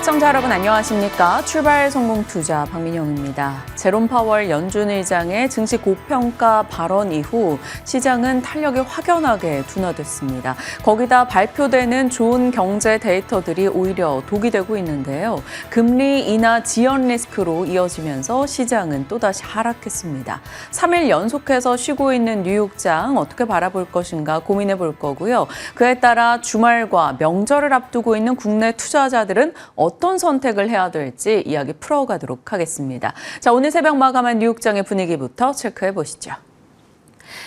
시청자 여러분 안녕하십니까? 출발 성공 투자 박민영입니다. 제롬 파월 연준 의장의 증시 고평가 발언 이후 시장은 탄력이 확연하게 둔화됐습니다. 거기다 발표되는 좋은 경제 데이터들이 오히려 독이 되고 있는데요. 금리 인하 지연 리스크로 이어지면서 시장은 또다시 하락했습니다. 3일 연속해서 쉬고 있는 뉴욕장 어떻게 바라볼 것인가 고민해 볼 거고요. 그에 따라 주말과 명절을 앞두고 있는 국내 투자자들은 어떤 선택을 해야 될지 이야기 풀어가도록 하겠습니다. 자, 오늘 새벽 마감한 뉴욕장의 분위기부터 체크해 보시죠.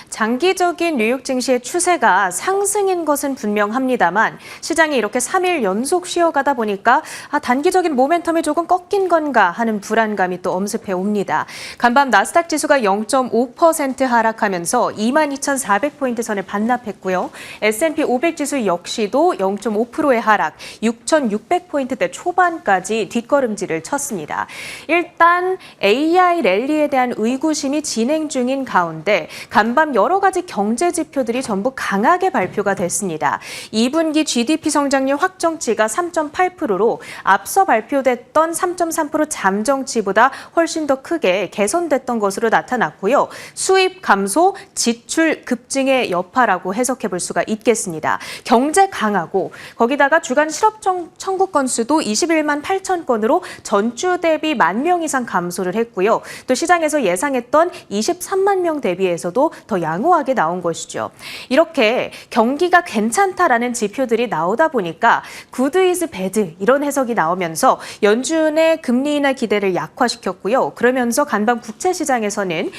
장기적인 뉴욕 증시의 추세가 상승인 것은 분명합니다만 시장이 이렇게 3일 연속 쉬어가다 보니까 단기적인 모멘텀이 조금 꺾인 건가 하는 불안감이 또 엄습해 옵니다. 간밤 나스닥 지수가 0.5% 하락하면서 22,400포인트 선을 반납했고요. S&P 500 지수 역시도 0.5%의 하락, 6,600포인트대 초반까지 뒷걸음질을 쳤습니다. 일단 AI 랠리에 대한 의구심이 진행 중인 가운데 간밤 여러 가지 경제 지표들이 전부 강하게 발표가 됐습니다. 2분기 GDP 성장률 확정치가 3.8%로 앞서 발표됐던 3.3% 잠정치보다 훨씬 더 크게 개선됐던 것으로 나타났고요. 수입 감소, 지출 급증의 여파라고 해석해 볼 수가 있겠습니다. 경제 강하고 거기다가 주간 실업 청구 건수도 21만 8천 건으로 전주 대비 1만 명 이상 감소를 했고요. 또 시장에서 예상했던 23만 명 대비해서도 더 양호하게 나온 것이죠. 이렇게 경기가 괜찮다라는 지표들이 나오다 보니까 good is bad 이런 해석이 나오면서 연준의 금리 인하 기대를 약화시켰고요. 그러면서 간밤 국채시장에서는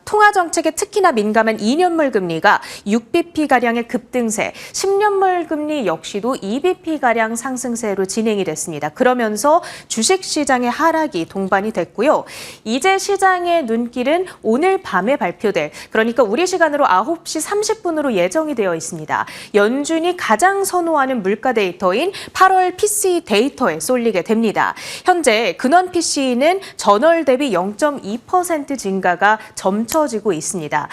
통화 정책에 특히나 민감한 2년물 금리가 6bp가량의 급등세, 10년물 금리 역시도 2bp가량 상승세로 진행이 됐습니다. 그러면서 주식시장의 하락이 동반이 됐고요. 이제 시장의 눈길은 오늘 밤에 발표될, 그러니까 우리 시간으로 9시 30분으로 예정이 되어 있습니다. 연준이 가장 선호하는 물가 데이터인 8월 PCE 데이터에 쏠리게 됩니다. 현재 근원 PCE는 전월 대비 0.2% 증가가 점쳐지고 있습니다.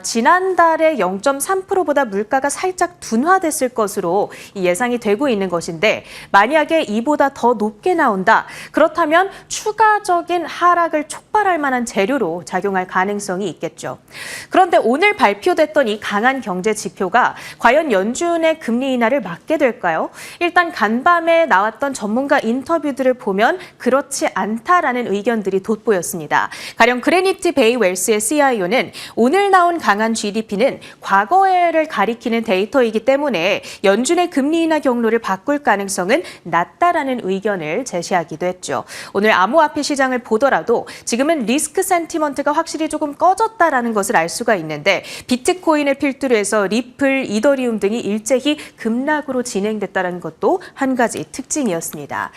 지난달에 0.3%보다 물가가 살짝 둔화됐을 것으로 예상이 되고 있는 것인데 만약에 이보다 더 높게 나온다. 그렇다면 추가적인 하락을 촉발할 만한 재료로 작용할 가능성이 있겠죠. 그런데 오늘 발표됐던 이 강한 경제 지표가 과연 연준의 금리 인하를 막게 될까요? 일단 간밤에 나왔던 전문가 인터뷰들을 보면 그렇지 않다라는 의견들이 돋보였습니다. 가령 그레니티 베이 웰스의 CIO는 오늘 나온 강한 GDP는 과거를 가리키는 데이터이기 때문에 연준의 금리 인하 경로를 바꿀 가능성은 낮다라는 의견을 제시하기도 했죠. 오늘 암호화폐 시장을 보더라도 지금은 리스크 센티먼트가 확실히 조금 꺼졌다라는 것을 알 수가 있는데 비트코인을 필두로 해서 리플, 이더리움 등이 일제히 급락으로 진행됐다는 것도 한 가지 특징이었습니다.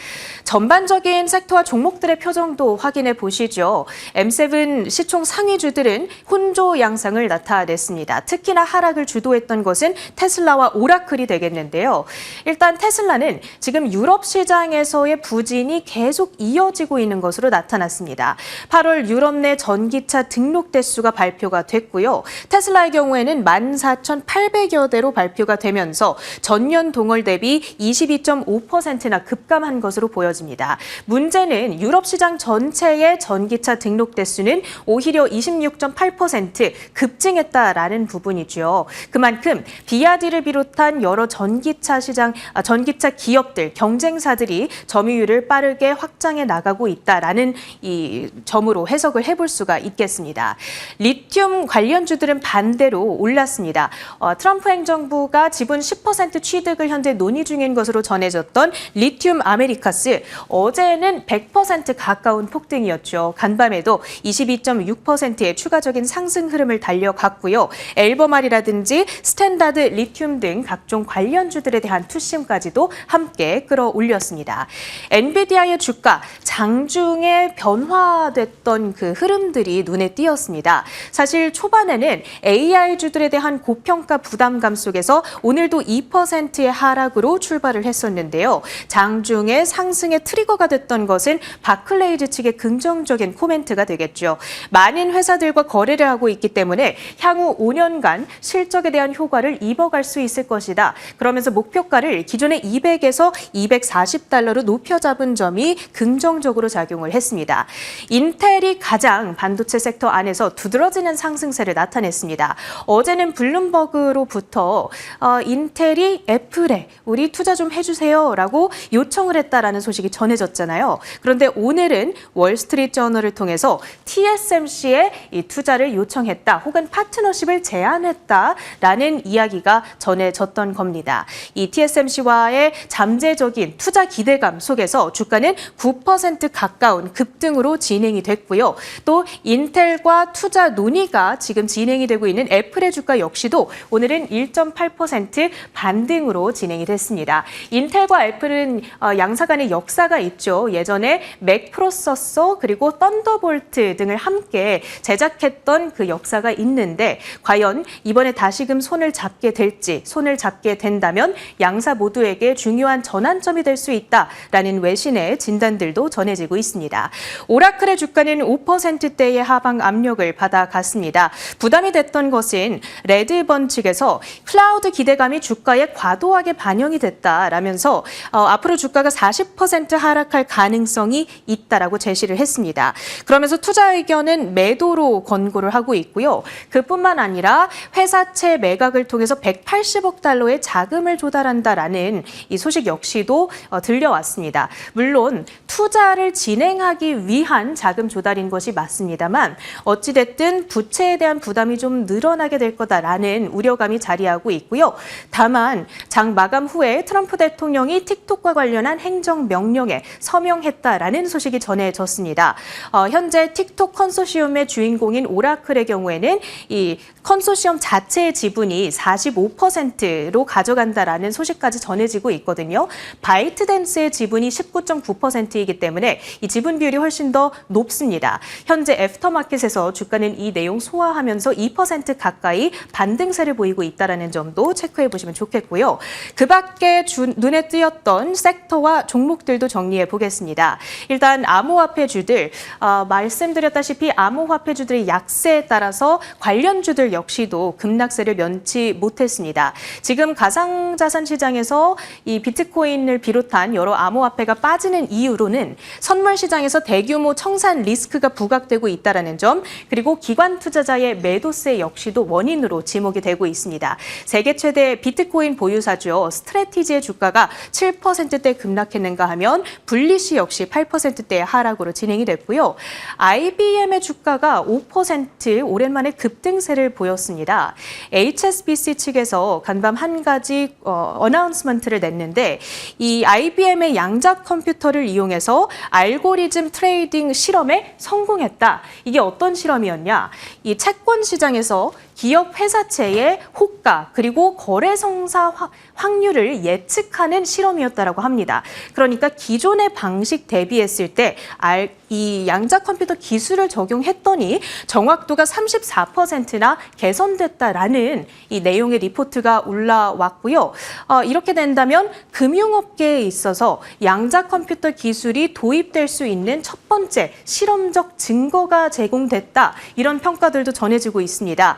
전반적인 섹터와 종목들의 표정도 확인해 보시죠. M7 시총 상위주들은 혼조 양상을 나타냈습니다. 특히나 하락을 주도했던 것은 테슬라와 오라클이 되겠는데요. 일단 테슬라는 지금 유럽 시장에서의 부진이 계속 이어지고 있는 것으로 나타났습니다. 8월 유럽 내 전기차 등록 대수가 발표가 됐고요. 테슬라의 경우에는 14,800여 대로 발표가 되면서 전년 동월 대비 22.5%나 급감한 것으로 보여집니다. 문제는 유럽 시장 전체의 전기차 등록 대수는 오히려 26.8% 급증했다라는 부분이죠. 그만큼 BYD를 비롯한 여러 전기차 기업들, 경쟁사들이 점유율을 빠르게 확장해 나가고 있다라는 이 점으로 해석을 해볼 수가 있겠습니다. 리튬 관련주들은 반대로 올랐습니다. 트럼프 행정부가 지분 10% 취득을 현재 논의 중인 것으로 전해졌던 리튬 아메리카스, 어제는 100% 가까운 폭등이었죠. 간밤에도 22.6%의 추가적인 상승 흐름을 달려갔고요. 엘버말이라든지 스탠다드 리튬 등 각종 관련주들에 대한 투심까지도 함께 끌어올렸습니다. 엔비디아의 주가, 장중에 변화됐던 그 흐름들이 눈에 띄었습니다. 사실 초반에는 AI주들에 대한 고평가 부담감 속에서 오늘도 2%의 하락으로 출발을 했었는데요. 장중에 상승의 트리거가 됐던 것은 바클레이즈 측의 긍정적인 코멘트가 되겠죠. 많은 회사들과 거래를 하고 있기 때문에 향후 5년간 실적에 대한 효과를 입어갈 수 있을 것이다. 그러면서 목표가를 기존의 200에서 240달러로 높여 잡은 점이 긍정적으로 작용을 했습니다. 인텔이 가장 반도체 섹터 안에서 두드러지는 상승세를 나타냈습니다. 어제는 블룸버그로부터 인텔이 애플에 우리 투자 좀 해주세요라고 요청을 했다라는 소식이 전해졌잖아요. 그런데 오늘은 월스트리트저널을 통해서 TSMC에 이 투자를 요청했다 혹은 파트너십을 제안했다라는 이야기가 전해졌던 겁니다. 이 TSMC와의 잠재적인 투자 기대감 속에서 주가는 9% 가까운 급등으로 진행이 됐고요. 또 인텔과 투자 논의가 지금 진행이 되고 있는 애플의 주가 역시도 오늘은 1.8% 반등으로 진행이 됐습니다. 인텔과 애플은 양사 간의 역사가 있죠. 예전에 맥 프로세서 그리고 썬더볼트 등을 함께 제작했던 그 역사가 있는데 과연 이번에 다시금 손을 잡게 될지, 손을 잡게 된다면 양사 모두에게 중요한 전환점이 될 수 있다라는 외신의 진단들도 전해지고 있습니다. 오라클의 주가는 5%대의 하방 압력을 받아갔습니다. 부담이 됐던 것은 레드번 측에서 클라우드 기대감이 주가에 과도하게 반영이 됐다라면서 앞으로 주가가 40% 하락할 가능성이 있다라고 제시를 했습니다. 그러면서 투자 의견은 매도로 권고를 하고 있고요. 그뿐만 아니라 회사채 매각을 통해서 180억 달러의 자금을 조달한다라는 이 소식 역시도 들려왔습니다. 물론 투자를 진행하기 위한 자금 조달인 것이 맞습니다만 어찌됐든 부채에 대한 부담이 좀 늘어나게 될 거다라는 우려감이 자리하고 있고요. 다만 장 마감 후에 트럼프 대통령이 틱톡과 관련한 행정명령에 서명했다라는 소식이 전해졌습니다. 현재 틱톡 컨소시엄의 주인공인 오라클의 경우에는 이 컨소시엄 자체의 지분이 45%로 가져간다라는 소식까지 전해지고 있거든요. 바이트댄스의 지분이 19.9%이기 때문에 이 지분 비율이 훨씬 더 높습니다. 현재 애프터마켓에서 주가는 이 내용 소화하면서 2% 가까이 반등세를 보이고 있다는 점도 체크해 보시면 좋겠고요. 그 밖에 눈에 띄었던 섹터와 종목들도 정리해 보겠습니다. 일단 암호화폐주들, 말씀드렸다시피 암호화폐주들의 약세에 따라서 관련주들 역시도 급락세를 면치 못했습니다. 지금 가상자산 시장에서 이 비트코인을 비롯한 여러 암호화폐가 빠지는 이유로는 선물 시장에서 대규모 청산 리스크가 부각되고 있다는 점, 그리고 기관 투자자의 매도세 역시도 원인으로 지목이 되고 있습니다. 세계 최대 비트코인 보유사죠. 스트래티지의 주가가 7%대 급락했는가 하면 블리시 역시 8%대의 하락으로 진행이 됐고요. IBM의 주가가 5% 오랜만에 급등세를 보였습니다. HSBC 측에서 간밤 한 가지 어나운스먼트를 냈는데 이 IBM의 양자 컴퓨터를 이용해서 알고리즘 트레이딩 실험에 성공했다. 이게 어떤 실험이었냐? 이 채권 시장에서 기업 회사채의 호가 그리고 거래성사 확률을 예측하는 실험이었다고 합니다. 그러니까 기존의 방식 대비했을 때 이 양자 컴퓨터 기술을 적용했더니 정확도가 34%나 개선됐다라는 이 내용의 리포트가 올라왔고요. 이렇게 된다면 금융업계에 있어서 양자 컴퓨터 기술이 도입될 수 있는 첫 번째 실험적 증거가 제공됐다. 이런 평가들도 전해지고 있습니다.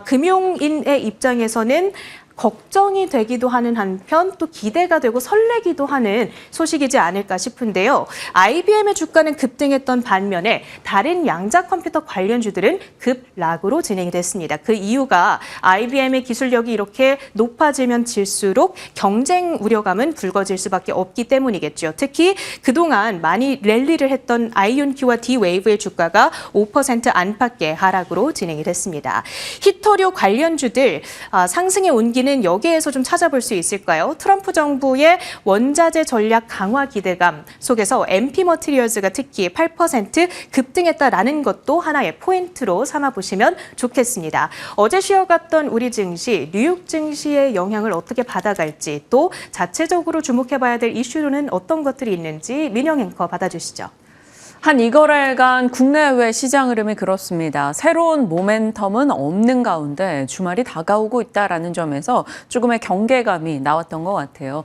금융인의 입장에서는 걱정이 되기도 하는 한편 또 기대가 되고 설레기도 하는 소식이지 않을까 싶은데요. IBM의 주가는 급등했던 반면에 다른 양자 컴퓨터 관련주들은 급락으로 진행이 됐습니다. 그 이유가 IBM의 기술력이 이렇게 높아지면 질수록 경쟁 우려감은 불거질 수밖에 없기 때문이겠죠. 특히 그동안 많이 랠리를 했던 아이온큐와 D-웨이브의 주가가 5% 안팎의 하락으로 진행이 됐습니다. 히토류 관련주들 상승의 온기는 여기에서 좀 찾아볼 수 있을까요? 트럼프 정부의 원자재 전략 강화 기대감 속에서 MP 머티리얼즈가 특히 8% 급등했다라는 것도 하나의 포인트로 삼아보시면 좋겠습니다. 어제 쉬어갔던 우리 증시, 뉴욕 증시의 영향을 어떻게 받아갈지 또 자체적으로 주목해봐야 될 이슈로는 어떤 것들이 있는지 민영 앵커 받아주시죠. 한 이거래간 국내외 시장 흐름이 그렇습니다. 새로운 모멘텀은 없는 가운데 주말이 다가오고 있다라는 점에서 조금의 경계감이 나왔던 것 같아요.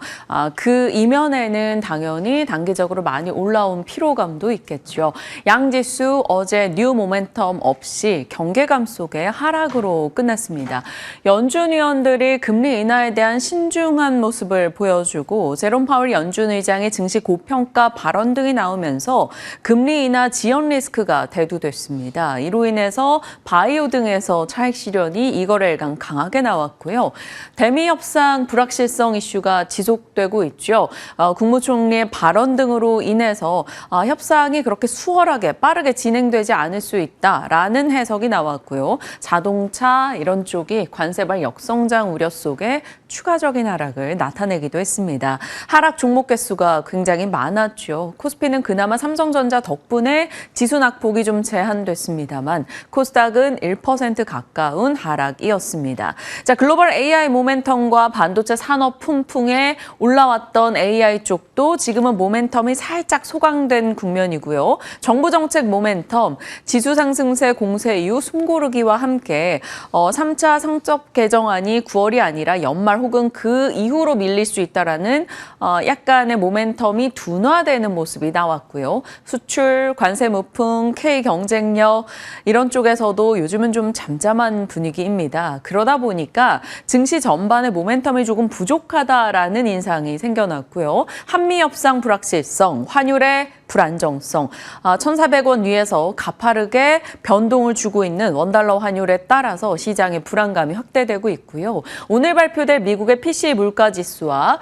그 이면에는 당연히 단기적으로 많이 올라온 피로감도 있겠죠. 양지수 어제 뉴 모멘텀 없이 경계감 속에 하락으로 끝났습니다. 연준 위원들이 금리 인하에 대한 신중한 모습을 보여주고 제롬 파월 연준 의장의 증시 고평가 발언 등이 나오면서 금리 인하 지연 리스크가 대두됐습니다. 이로 인해서 바이오 등에서 차익 실현이 이거래일간 강하게 나왔고요. 대미 협상 불확실성 이슈가 지속되고 있죠. 국무총리의 발언 등으로 인해서 협상이 그렇게 수월하게 빠르게 진행되지 않을 수 있다라는 해석이 나왔고요. 자동차 이런 쪽이 관세발 역성장 우려 속에 추가적인 하락을 나타내기도 했습니다. 하락 종목 개수가 굉장히 많았죠. 코스피는 그나마 삼성전자 덕분에 지수 낙폭이 좀 제한됐습니다만 코스닥은 1% 가까운 하락이었습니다. 자, 글로벌 AI 모멘텀과 반도체 산업 품풍에 올라왔던 AI 쪽도 지금은 모멘텀이 살짝 소강된 국면이고요. 정부 정책 모멘텀, 지수 상승세 공세 이후 숨고르기와 함께 3차 성적 개정안이 9월이 아니라 연말 혹은 그 이후로 밀릴 수 있다라는 약간의 모멘텀이 둔화되는 모습이 나왔고요. 수출, 관세 무풍, K 경쟁력 이런 쪽에서도 요즘은 좀 잠잠한 분위기입니다. 그러다 보니까 증시 전반의 모멘텀이 조금 부족하다라는 인상이 생겨났고요. 한미 협상 불확실성, 환율의 불안정성, 1,400원 위에서 가파르게 변동을 주고 있는 원달러 환율에 따라서 시장의 불안감이 확대되고 있고요. 오늘 발표될 미국의 PCE 물가지수와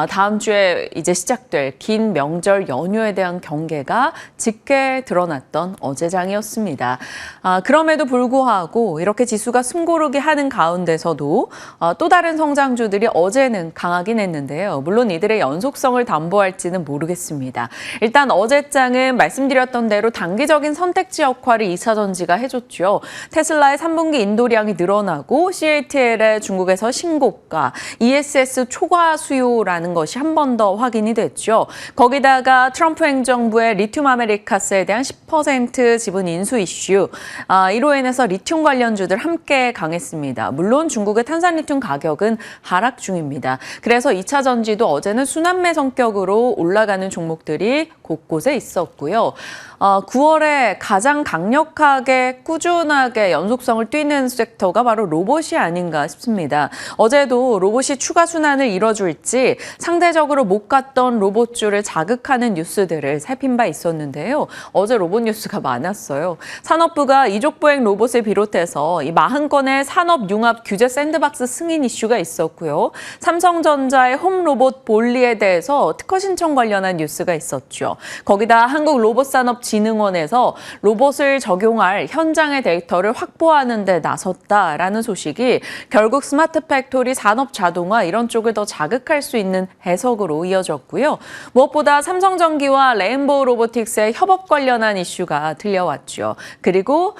다음 주에 이제 시작될 긴 명절 연휴에 대한 경계가 짙게 드러났던 어제장이었습니다. 그럼에도 불구하고 이렇게 지수가 숨고르기 하는 가운데서도 또 다른 성장주들이 어제는 강하긴 했는데요. 물론 이들의 연속성을 담보할지는 모르겠습니다. 일단 어제장은 말씀드렸던 대로 단기적인 선택지 역할을 2차전지가 해줬죠. 테슬라의 3분기 인도량이 늘어나고 CATL의 중국에서 신고가, ESS 초과 수요라는 것이 한 번 더 확인이 됐죠. 거기다가 트럼프 행정부의 리튬 아메리카스에 대한 10% 지분 인수 이슈, 이로 인해서 리튬 관련주들 함께 강했습니다. 물론 중국의 탄산 리튬 가격은 하락 중입니다. 그래서 2차 전지도 어제는 순환매 성격으로 올라가는 종목들이 곳곳에 있었고요. 9월에 가장 강력하게 꾸준하게 연속성을 띠는 섹터가 바로 로봇이 아닌가 싶습니다. 어제도 로봇이 추가 순환을 이뤄줄지 상대적으로 못 갔던 로봇주를 자극하는 뉴스들을 살핀 바 있었는데요. 어제 로봇 뉴스가 많았어요. 산업부가 이족보행 로봇을 비롯해서 이 40건의 산업융합 규제 샌드박스 승인 이슈가 있었고요. 삼성전자의 홈로봇 볼리에 대해서 특허 신청 관련한 뉴스가 있었죠. 거기다 한국로봇산업진흥원에서 로봇을 적용할 현장의 데이터를 확보하는 데 나섰다라는 소식이 결국 스마트 팩토리, 산업 자동화 이런 쪽을 더 자극할 수 있는 해석으로 이어졌고요. 무엇보다 삼성전기와 레인보우 로보틱스의 협업 관련한 이슈가 들려왔죠. 그리고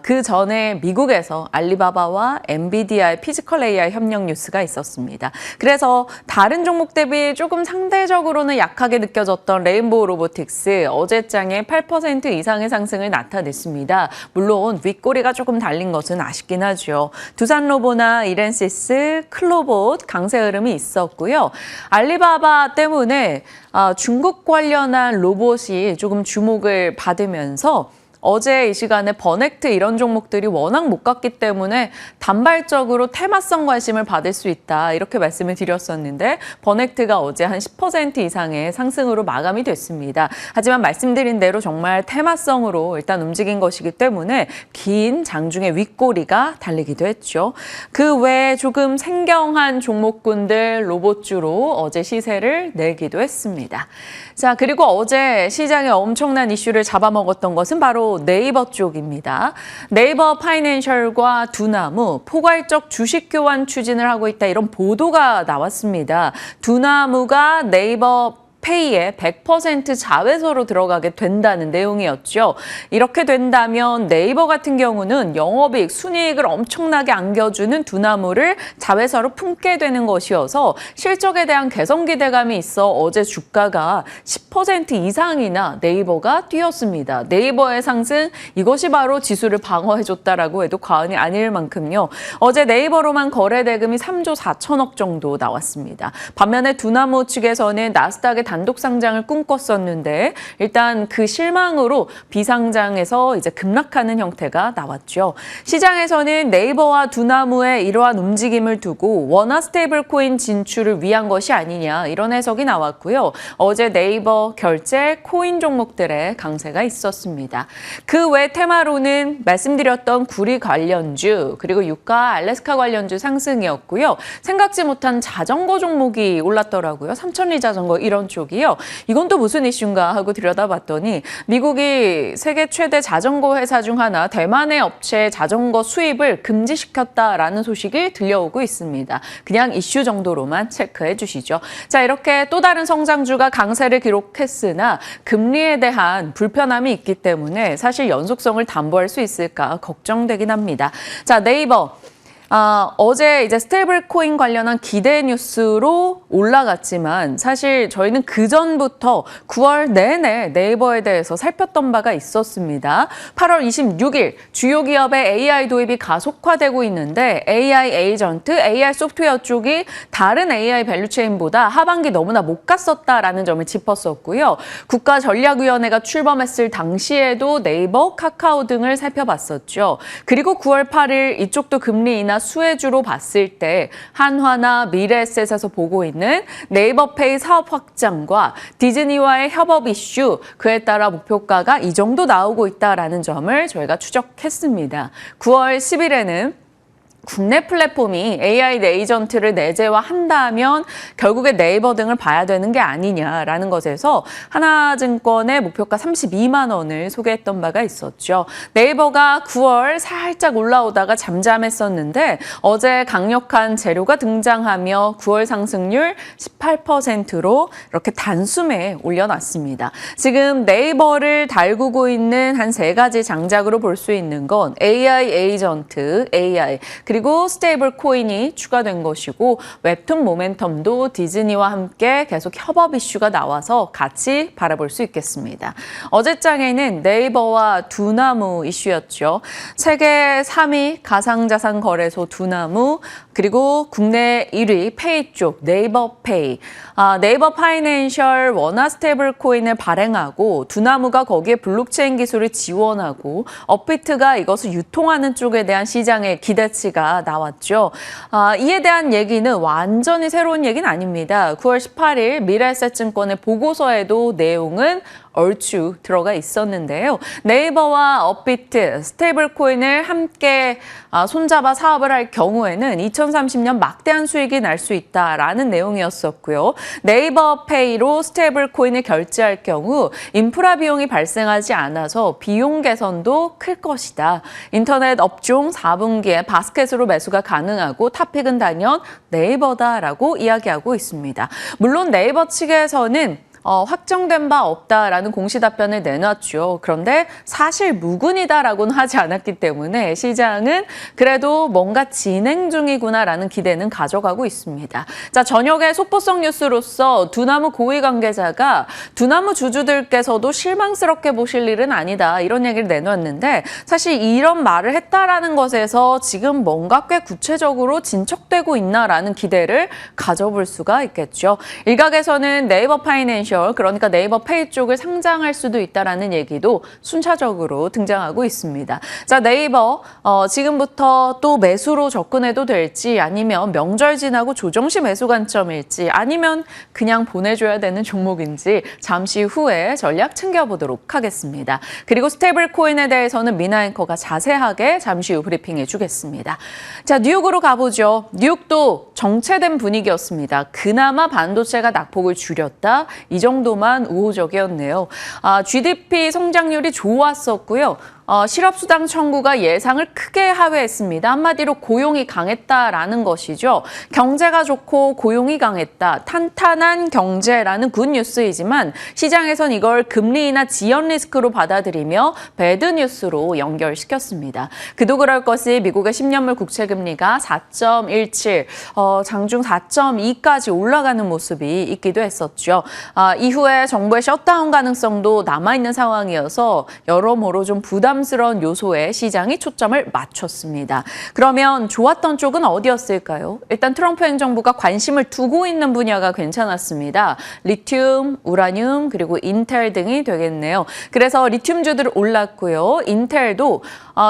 그 전에 미국에서 알리바바와 엔비디아의 피지컬 AI 협력 뉴스가 있었습니다. 그래서 다른 종목 대비 조금 상대적으로는 약하게 느껴졌던 레인보우 로보틱스 어제장에 8% 이상의 상승을 나타냈습니다. 물론 윗꼬리가 조금 달린 것은 아쉽긴 하죠. 두산로보나 이렌시스, 클로봇 강세 흐름이 있었고요. 알리바바 때문에 중국 관련한 로봇이 조금 주목을 받으면서 어제 이 시간에 버넥트 이런 종목들이 워낙 못 갔기 때문에 단발적으로 테마성 관심을 받을 수 있다 이렇게 말씀을 드렸었는데 버넥트가 어제 한 10% 이상의 상승으로 마감이 됐습니다. 하지만 말씀드린 대로 정말 테마성으로 일단 움직인 것이기 때문에 긴 장중의 윗꼬리가 달리기도 했죠. 그 외에 조금 생경한 종목군들 로봇주로 어제 시세를 내기도 했습니다. 자, 그리고 어제 시장에 엄청난 이슈를 잡아먹었던 것은 바로 네이버 쪽입니다. 네이버 파이낸셜과 두나무 포괄적 주식 교환 추진을 하고 있다 이런 보도가 나왔습니다. 두나무가 네이버 페이에 100% 자회사로 들어가게 된다는 내용이었죠. 이렇게 된다면 네이버 같은 경우는 영업이익, 순이익을 엄청나게 안겨주는 두나무를 자회사로 품게 되는 것이어서 실적에 대한 개선 기대감이 있어 어제 주가가 10% 이상이나 네이버가 뛰었습니다. 네이버의 상승, 이것이 바로 지수를 방어해줬다라고 해도 과언이 아닐 만큼요. 어제 네이버로만 거래 대금이 3조 4천억 정도 나왔습니다. 반면에 두나무 측에서는 나스닥의 단독 상장을 꿈꿨었는데 일단 그 실망으로 비상장에서 이제 급락하는 형태가 나왔죠. 시장에서는 네이버와 두나무의 이러한 움직임을 두고 원화 스테이블 코인 진출을 위한 것이 아니냐 이런 해석이 나왔고요. 어제 네이버 결제 코인 종목들의 강세가 있었습니다. 그 외 테마로는 말씀드렸던 구리 관련주 그리고 유가 알래스카 관련주 상승이었고요. 생각지 못한 자전거 종목이 올랐더라고요. 삼천리 자전거 이런 쪽이요. 이건 또 무슨 이슈인가 하고 들여다봤더니 미국이 세계 최대 자전거 회사 중 하나 대만의 업체의 자전거 수입을 금지시켰다라는 소식이 들려오고 있습니다. 그냥 이슈 정도로만 체크해 주시죠. 자, 이렇게 또 다른 성장주가 강세를 기록했으나 금리에 대한 불편함이 있기 때문에 사실 연속성을 담보할 수 있을까 걱정되긴 합니다. 자, 네이버. 어제 이제 스테이블 코인 관련한 기대 뉴스로 올라갔지만 사실 저희는 그전부터 9월 내내 네이버에 대해서 살폈던 바가 있었습니다. 8월 26일 주요 기업의 AI 도입이 가속화되고 있는데 AI 에이전트, AI 소프트웨어 쪽이 다른 AI 밸류체인보다 하반기 너무나 못 갔었다라는 점을 짚었었고요. 국가전략위원회가 출범했을 당시에도 네이버, 카카오 등을 살펴봤었죠. 그리고 9월 8일 이쪽도 금리 인하 수혜주로 봤을 때 한화나 미래에셋에서 보고 있는 네이버페이 사업 확장과 디즈니와의 협업 이슈, 그에 따라 목표가가 이 정도 나오고 있다라는 점을 저희가 추적했습니다. 9월 10일에는 국내 플랫폼이 AI 에이전트를 내재화한다면 결국에 네이버 등을 봐야 되는 게 아니냐라는 것에서 하나증권의 목표가 32만 원을 소개했던 바가 있었죠. 네이버가 9월 살짝 올라오다가 잠잠했었는데 어제 강력한 재료가 등장하며 9월 상승률 18%로 이렇게 단숨에 올려놨습니다. 지금 네이버를 달구고 있는 한 세 가지 장작으로 볼 수 있는 건 AI 에이전트, AI, 그리고 스테이블 코인이 추가된 것이고 웹툰 모멘텀도 디즈니와 함께 계속 협업 이슈가 나와서 같이 바라볼 수 있겠습니다. 어제장에는 네이버와 두나무 이슈였죠. 세계 3위 가상자산 거래소 두나무, 그리고 국내 1위 페이 쪽 네이버페이. 네이버 파이낸셜 원화 스테이블 코인을 발행하고 두나무가 거기에 블록체인 기술을 지원하고 업비트가 이것을 유통하는 쪽에 대한 시장의 기대치가 나왔죠. 이에 대한 얘기는 완전히 새로운 얘기는 아닙니다. 9월 18일 미래에셋증권의 보고서에도 내용은 얼추 들어가 있었는데요. 네이버와 업비트, 스테이블 코인을 함께 손잡아 사업을 할 경우에는 2030년 막대한 수익이 날 수 있다라는 내용이었었고요. 네이버 페이로 스테이블 코인을 결제할 경우 인프라 비용이 발생하지 않아서 비용 개선도 클 것이다. 인터넷 업종 4분기에 바스켓으로 매수가 가능하고 탑픽은 단연 네이버다라고 이야기하고 있습니다. 물론 네이버 측에서는 확정된 바 없다라는 공시 답변을 내놨죠. 그런데 사실 무근이다라고는 하지 않았기 때문에 시장은 그래도 뭔가 진행 중이구나라는 기대는 가져가고 있습니다. 자, 저녁에 속보성 뉴스로서 두나무 고위 관계자가 두나무 주주들께서도 실망스럽게 보실 일은 아니다 이런 얘기를 내놨는데 사실 이런 말을 했다라는 것에서 지금 뭔가 꽤 구체적으로 진척되고 있나라는 기대를 가져볼 수가 있겠죠. 일각에서는 네이버 파이낸셜 그러니까 네이버 페이 쪽을 상장할 수도 있다라는 얘기도 순차적으로 등장하고 있습니다. 자, 네이버 지금부터 또 매수로 접근해도 될지 아니면 명절 지나고 조정시 매수 관점일지 아니면 그냥 보내줘야 되는 종목인지 잠시 후에 전략 챙겨보도록 하겠습니다. 그리고 스테이블 코인에 대해서는 미나 앵커가 자세하게 잠시 후 브리핑해 주겠습니다. 자, 뉴욕으로 가보죠. 뉴욕도 정체된 분위기였습니다. 그나마 반도체가 낙폭을 줄였다. 이 정도만 우호적이었네요. GDP 성장률이 좋았었고요. 실업수당 청구가 예상을 크게 하회했습니다. 한마디로 고용이 강했다라는 것이죠. 경제가 좋고 고용이 강했다. 탄탄한 경제라는 굿뉴스이지만 시장에선 이걸 금리나 지연 리스크로 받아들이며 배드뉴스로 연결시켰습니다. 그도 그럴 것이 미국의 10년물 국채금리가 4.17, 장중 4.2까지 올라가는 모습이 있기도 했었죠. 이후에 정부의 셧다운 가능성도 남아있는 상황이어서 여러모로 좀 부담스러운 요소에 시장이 초점을 맞췄습니다. 그러면 좋았던 쪽은 어디였을까요? 일단 트럼프 행정부가 관심을 두고 있는 분야가 괜찮았습니다. 리튬, 우라늄, 그리고 인텔 등이 되겠네요. 그래서 리튬주들 올랐고요. 인텔도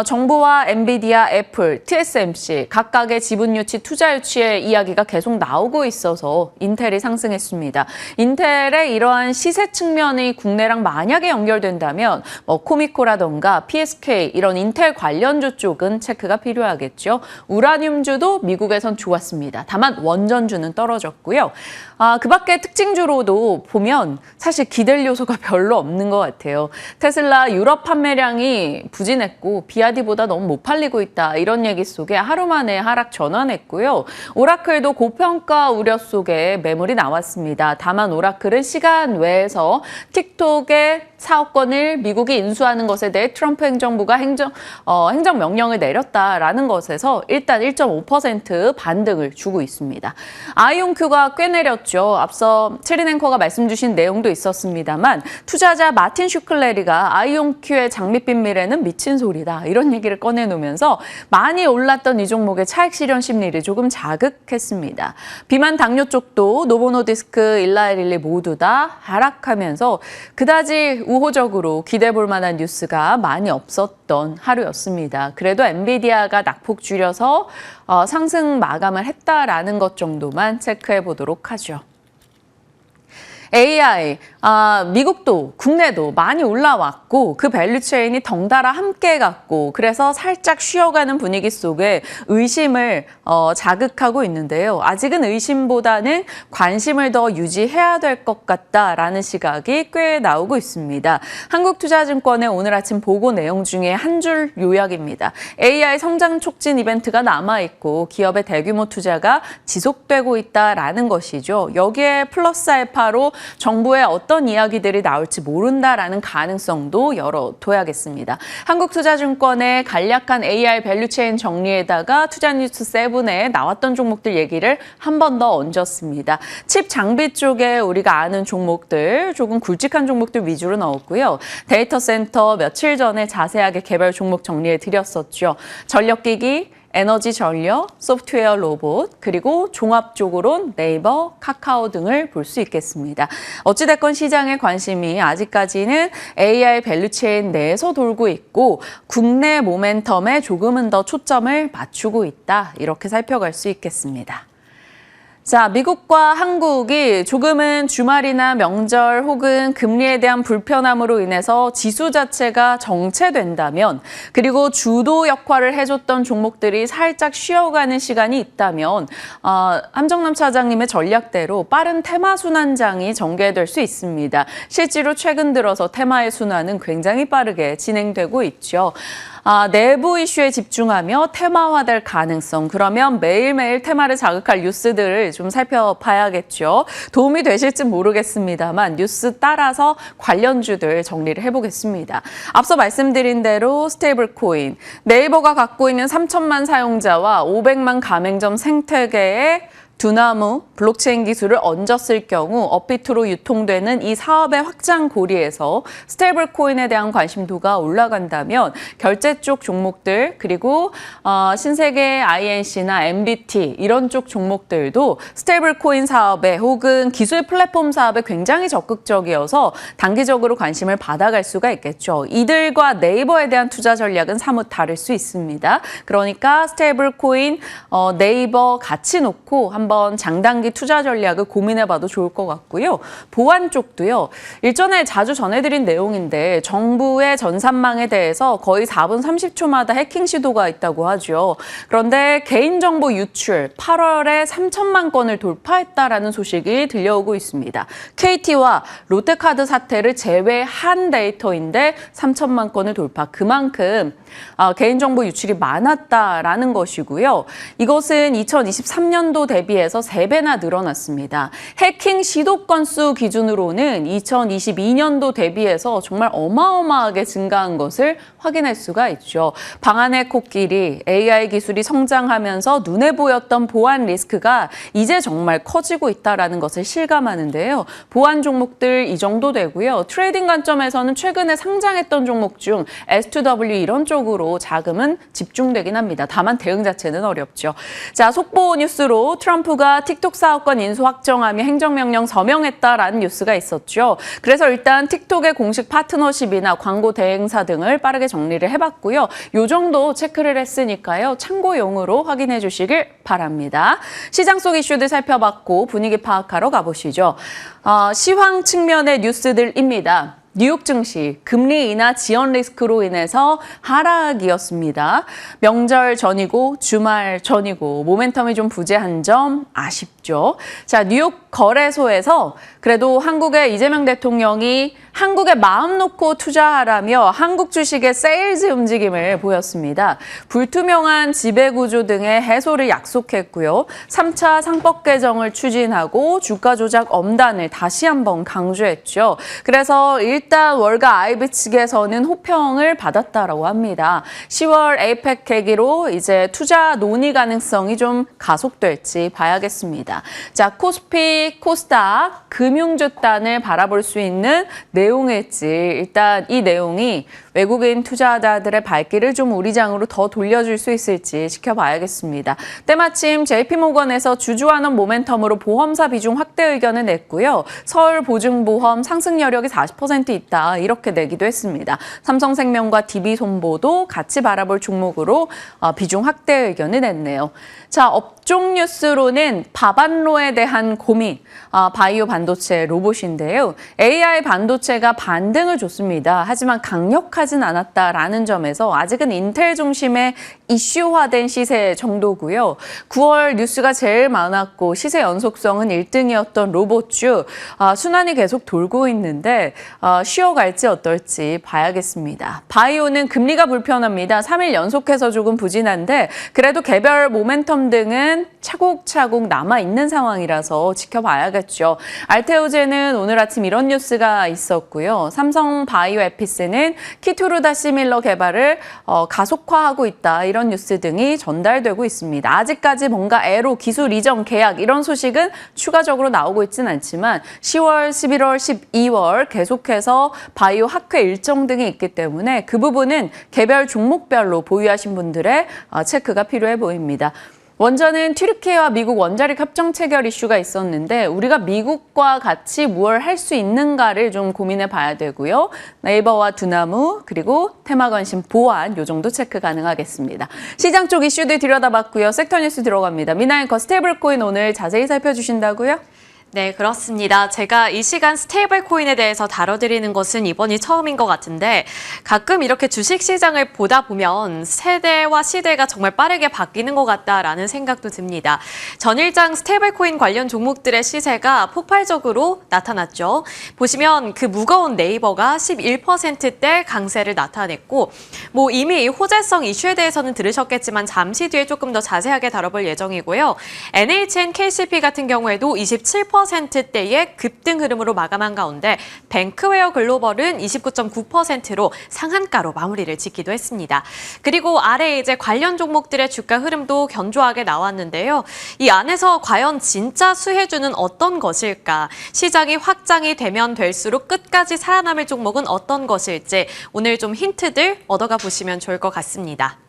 정부와 엔비디아, 애플, TSMC 각각의 지분 유치, 투자 유치의 이야기가 계속 나오고 있어서 인텔이 상승했습니다. 인텔의 이러한 시세 측면이 국내랑 만약에 연결된다면 코미코라던가 PSK 이런 인텔 관련주 쪽은 체크가 필요하겠죠. 우라늄주도 미국에선 좋았습니다. 다만 원전주는 떨어졌고요. 그 밖에 특징주로도 보면 사실 기댈 요소가 별로 없는 것 같아요. 테슬라 유럽 판매량이 부진했고 BYD보다 너무 못 팔리고 있다. 이런 얘기 속에 하루 만에 하락 전환했고요. 오라클도 고평가 우려 속에 매물이 나왔습니다. 다만 오라클은 시간 외에서 틱톡의 사업권을 미국이 인수하는 것에 대해 트럼프 행정부가 행정명령을 내렸다라는 것에서 일단 1.5% 반등을 주고 있습니다. 아이온큐가 꽤 내렸죠. 앞서 체린 앵커가 말씀 주신 내용도 있었습니다만 투자자 마틴 슈클레리가 아이온큐의 장밋빛 미래는 미친 소리다. 이런 얘기를 꺼내놓으면서 많이 올랐던 이 종목의 차익 실현 심리를 조금 자극했습니다. 비만 당뇨 쪽도 노보노디스크, 일라이릴리 모두 다 하락하면서 그다지 우호적으로 기대볼 만한 뉴스가 많이 없었던 하루였습니다. 그래도 엔비디아가 낙폭 줄여서 상승 마감을 했다라는 것 정도만 체크해 보도록 하죠. AI, 미국도 국내도 많이 올라왔고 그 밸류체인이 덩달아 함께 갔고 그래서 살짝 쉬어가는 분위기 속에 의심을 자극하고 있는데요. 아직은 의심보다는 관심을 더 유지해야 될 것 같다라는 시각이 꽤 나오고 있습니다. 한국투자증권의 오늘 아침 보고 내용 중에 한 줄 요약입니다. AI 성장 촉진 이벤트가 남아있고 기업의 대규모 투자가 지속되고 있다라는 것이죠. 여기에 플러스 알파로 정부의 어떤 이야기들이 나올지 모른다라는 가능성도 열어둬야겠습니다. 한국투자증권의 간략한 AI 밸류체인 정리에다가 투자뉴스 7에 나왔던 종목들 얘기를 한 번 더 얹었습니다. 칩 장비 쪽에 우리가 아는 종목들, 조금 굵직한 종목들 위주로 넣었고요. 데이터 센터 며칠 전에 자세하게 개별 종목 정리해 드렸었죠. 전력기기, 에너지 전력, 소프트웨어 로봇, 그리고 종합 쪽으론 네이버, 카카오 등을 볼 수 있겠습니다. 어찌됐건 시장의 관심이 아직까지는 AI 밸류체인 내에서 돌고 있고 국내 모멘텀에 조금은 더 초점을 맞추고 있다. 이렇게 살펴갈 수 있겠습니다. 자, 미국과 한국이 조금은 주말이나 명절 혹은 금리에 대한 불편함으로 인해서 지수 자체가 정체된다면 그리고 주도 역할을 해줬던 종목들이 살짝 쉬어가는 시간이 있다면 함정남 차장님의 전략대로 빠른 테마 순환장이 전개될 수 있습니다. 실제로 최근 들어서 테마의 순환은 굉장히 빠르게 진행되고 있죠. 내부 이슈에 집중하며 테마화될 가능성, 그러면 매일매일 테마를 자극할 뉴스들을 좀 살펴봐야겠죠. 도움이 되실지 모르겠습니다만 뉴스 따라서 관련주들 정리를 해보겠습니다. 앞서 말씀드린 대로 스테이블 코인, 네이버가 갖고 있는 3천만 사용자와 500만 가맹점 생태계에 두나무 블록체인 기술을 얹었을 경우 업비트로 유통되는 이 사업의 확장 고리에서 스테이블 코인에 대한 관심도가 올라간다면 결제 쪽 종목들 그리고 신세계 INC나 MBT 이런 쪽 종목들도 스테이블 코인 사업에 혹은 기술 플랫폼 사업에 굉장히 적극적이어서 단기적으로 관심을 받아갈 수가 있겠죠. 이들과 네이버에 대한 투자 전략은 사뭇 다를 수 있습니다. 그러니까 스테이블 코인, 네이버 같이 놓고 한번 한번 장단기 투자 전략을 고민해봐도 좋을 것 같고요. 보안 쪽도요. 일전에 자주 전해드린 내용인데 정부의 전산망에 대해서 거의 4분 30초마다 해킹 시도가 있다고 하죠. 그런데 개인정보 유출 8월에 3천만 건을 돌파했다라는 소식이 들려오고 있습니다. KT와 롯데카드 사태를 제외한 데이터인데 3천만 건을 돌파. 그만큼 개인정보 유출이 많았다라는 것이고요. 이것은 2023년도 대비해서 3배나 늘어났습니다. 해킹 시도 건수 기준으로는 2022년도 대비해서 정말 어마어마하게 증가한 것을 확인할 수가 있죠. 방안의 코끼리, AI 기술이 성장하면서 눈에 보였던 보안 리스크가 이제 정말 커지고 있다는 것을 실감하는데요. 보안 종목들 이 정도 되고요. 트레이딩 관점에서는 최근에 상장했던 종목 중 S2W 이런 쪽으로 자금은 집중되긴 합니다. 다만 대응 자체는 어렵죠. 자, 속보 뉴스로 트럼프가 틱톡 사업권 인수 확정하며 행정명령 서명했다라는 뉴스가 있었죠. 그래서 일단 틱톡의 공식 파트너십이나 광고 대행사 등을 빠르게 정리를 해봤고요. 요 정도 체크를 했으니까요. 참고용으로 확인해 주시길 바랍니다. 시장 속 이슈들 살펴봤고 분위기 파악하러 가보시죠. 시황 측면의 뉴스들입니다. 뉴욕 증시 금리 인하 지연 리스크로 인해서 하락이었습니다. 명절 전이고 주말 전이고 모멘텀이 좀 부재한 점 아쉽죠. 자, 뉴욕 거래소에서 그래도 한국의 이재명 대통령이 한국에 마음 놓고 투자하라며 한국 주식의 세일즈 움직임을 보였습니다. 불투명한 지배구조 등의 해소를 약속했고요. 3차 상법 개정을 추진하고 주가 조작 엄단을 다시 한번 강조했죠. 그래서 일단 월가 아이비 측에서는 호평을 받았다라고 합니다. 10월 에이펙 계기로 이제 투자 논의 가능성이 좀 가속될지 봐야겠습니다. 자, 코스피, 코스닥, 금융주단을 바라볼 수 있는 내용일지 일단 이 내용이 외국인 투자자들의 발길을 좀 우리 장으로 더 돌려줄 수 있을지 지켜봐야겠습니다. 때마침 JP모건에서 주주환원 모멘텀으로 보험사 비중 확대 의견을 냈고요. 서울보증보험 상승 여력이 40% 있다 이렇게 내기도 했습니다. 삼성생명과 DB손보도 같이 바라볼 종목으로 비중 확대 의견을 냈네요. 자, 업종 뉴스로는 밥안로에 대한 고민, 바이오 반도체 로봇인데요. AI 반도체가 반등을 줬습니다. 하지만 강력하진 않았다라는 점에서 아직은 인텔 중심의 이슈화된 시세 정도고요. 9월 뉴스가 제일 많았고 시세 연속성은 1등이었던 로봇주 순환이 계속 돌고 있는데 쉬어갈지 어떨지 봐야겠습니다. 바이오는 금리가 불편합니다. 3일 연속해서 조금 부진한데 그래도 개별 모멘텀 등은 차곡차곡 남아있는 상황이라서 지켜봐야겠죠. 알테오제는 오늘 아침 이런 뉴스가 있었고요. 삼성 바이오 에피스는 키투르다 시밀러 개발을 가속화하고 있다. 이런 뉴스 등이 전달되고 있습니다. 아직까지 뭔가 애로 기술 이전 계약 이런 소식은 추가적으로 나오고 있지는 않지만 10월, 11월, 12월 계속해서 바이오 학회 일정 등이 있기 때문에 그 부분은 개별 종목별로 보유하신 분들의 체크가 필요해 보입니다. 원전은 튀르키예와 미국 원자력 협정 체결 이슈가 있었는데 우리가 미국과 같이 무엇을 할 수 있는가를 좀 고민해 봐야 되고요. 네이버와 두나무 그리고 테마건심 보안 요 정도 체크 가능하겠습니다. 시장 쪽 이슈들 들여다봤고요. 섹터 뉴스 들어갑니다. 미나앵커 스테이블코인 오늘 자세히 살펴주신다고요? 네, 그렇습니다. 제가 이 시간 스테이블 코인에 대해서 다뤄드리는 것은 이번이 처음인 것 같은데 가끔 이렇게 주식시장을 보다 보면 세대와 시대가 정말 빠르게 바뀌는 것 같다라는 생각도 듭니다. 전일장 스테이블 코인 관련 종목들의 시세가 폭발적으로 나타났죠. 보시면 그 무거운 네이버가 11%대 강세를 나타냈고 이미 이 호재성 이슈에 대해서는 들으셨겠지만 잠시 뒤에 조금 더 자세하게 다뤄볼 예정이고요. NHN KCP 같은 경우에도 27%대의 급등 흐름으로 마감한 가운데 뱅크웨어 글로벌은 29.9%로 상한가로 마무리를 짓기도 했습니다. 그리고 아래 이제 관련 종목들의 주가 흐름도 견조하게 나왔는데요. 이 안에서 과연 진짜 수혜주는 어떤 것일까? 시장이 확장이 되면 될수록 끝까지 살아남을 종목은 어떤 것일지 오늘 좀 힌트들 얻어가 보시면 좋을 것 같습니다.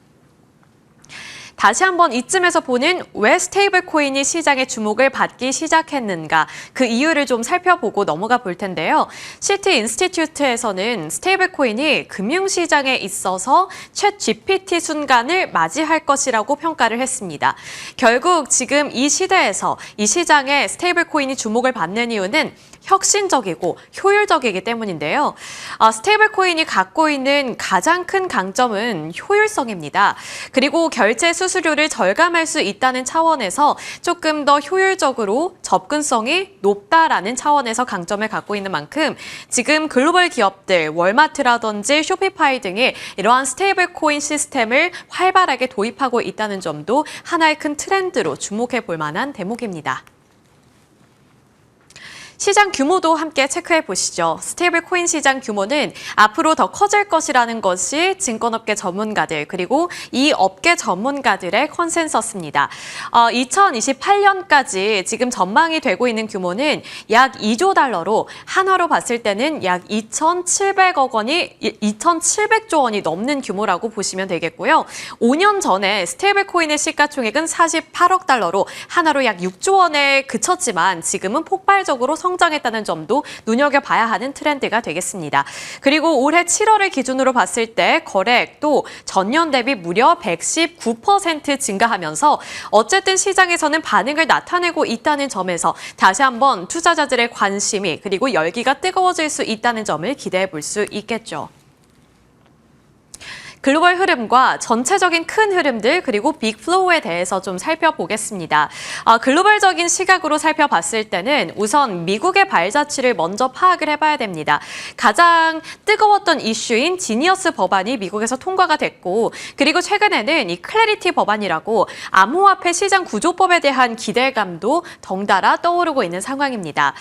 다시 한번 이쯤에서 보는 왜 스테이블 코인이 시장의 주목을 받기 시작했는가 그 이유를 좀 살펴보고 넘어가 볼 텐데요. 시티 인스티튜트에서는 스테이블 코인이 금융시장에 있어서 챗 GPT 순간을 맞이할 것이라고 평가를 했습니다. 결국 지금 이 시대에서 이 시장에 스테이블 코인이 주목을 받는 이유는 혁신적이고 효율적이기 때문인데요. 스테이블 코인이 갖고 있는 가장 큰 강점은 효율성입니다. 그리고 결제 수수료를 절감할 수 있다는 차원에서 조금 더 효율적으로 접근성이 높다라는 차원에서 강점을 갖고 있는 만큼 지금 글로벌 기업들, 월마트라든지 쇼피파이 등이 이러한 스테이블 코인 시스템을 활발하게 도입하고 있다는 점도 하나의 큰 트렌드로 주목해 볼 만한 대목입니다. 시장 규모도 함께 체크해 보시죠. 스테이블 코인 시장 규모는 앞으로 더 커질 것이라는 것이 증권업계 전문가들 그리고 이 업계 전문가들의 컨센서스입니다. 2028년까지 지금 전망이 되고 있는 규모는 약 2조 달러로 한화로 봤을 때는 약 2,700조 원이 넘는 규모라고 보시면 되겠고요. 5년 전에 스테이블 코인의 시가총액은 48억 달러로 한화로 약 6조 원에 그쳤지만 지금은 폭발적으로 성장했다는 점도 눈여겨봐야 하는 트렌드가 되겠습니다. 그리고 올해 7월을 기준으로 봤을 때 거래액도 전년 대비 무려 119% 증가하면서 어쨌든 시장에서는 반응을 나타내고 있다는 점에서 다시 한번 투자자들의 관심이 그리고 열기가 뜨거워질 수 있다는 점을 기대해 볼 수 있겠죠. 글로벌 흐름과 전체적인 큰 흐름들 그리고 빅플로우에 대해서 좀 살펴보겠습니다. 글로벌적인 시각으로 살펴봤을 때는 우선 미국의 발자취를 먼저 파악을 해봐야 됩니다. 가장 뜨거웠던 이슈인 지니어스 법안이 미국에서 통과가 됐고 그리고 최근에는 이 클래리티 법안이라고 암호화폐 시장 구조법에 대한 기대감도 덩달아 떠오르고 있는 상황입니다.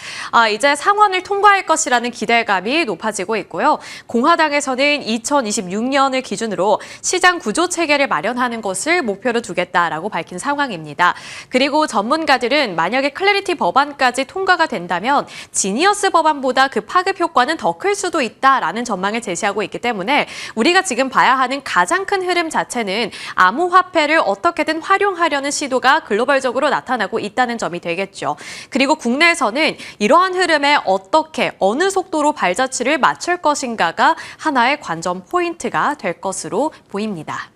이제 상원을 통과할 것이라는 기대감이 높아지고 있고요. 공화당에서는 2026년을 기준으로 시장 구조 체계를 마련하는 것을 목표로 두겠다라고 밝힌 상황입니다. 그리고 전문가들은 만약에 클래리티 법안까지 통과가 된다면 지니어스 법안보다 그 파급 효과는 더 클 수도 있다라는 전망을 제시하고 있기 때문에 우리가 지금 봐야 하는 가장 큰 흐름 자체는 암호화폐를 어떻게든 활용하려는 시도가 글로벌적으로 나타나고 있다는 점이 되겠죠. 그리고 국내에서는 이러한 흐름에 어떻게 어느 속도로 발자취를 맞출 것인가가 하나의 관전 포인트가 될 것으로 보입니다.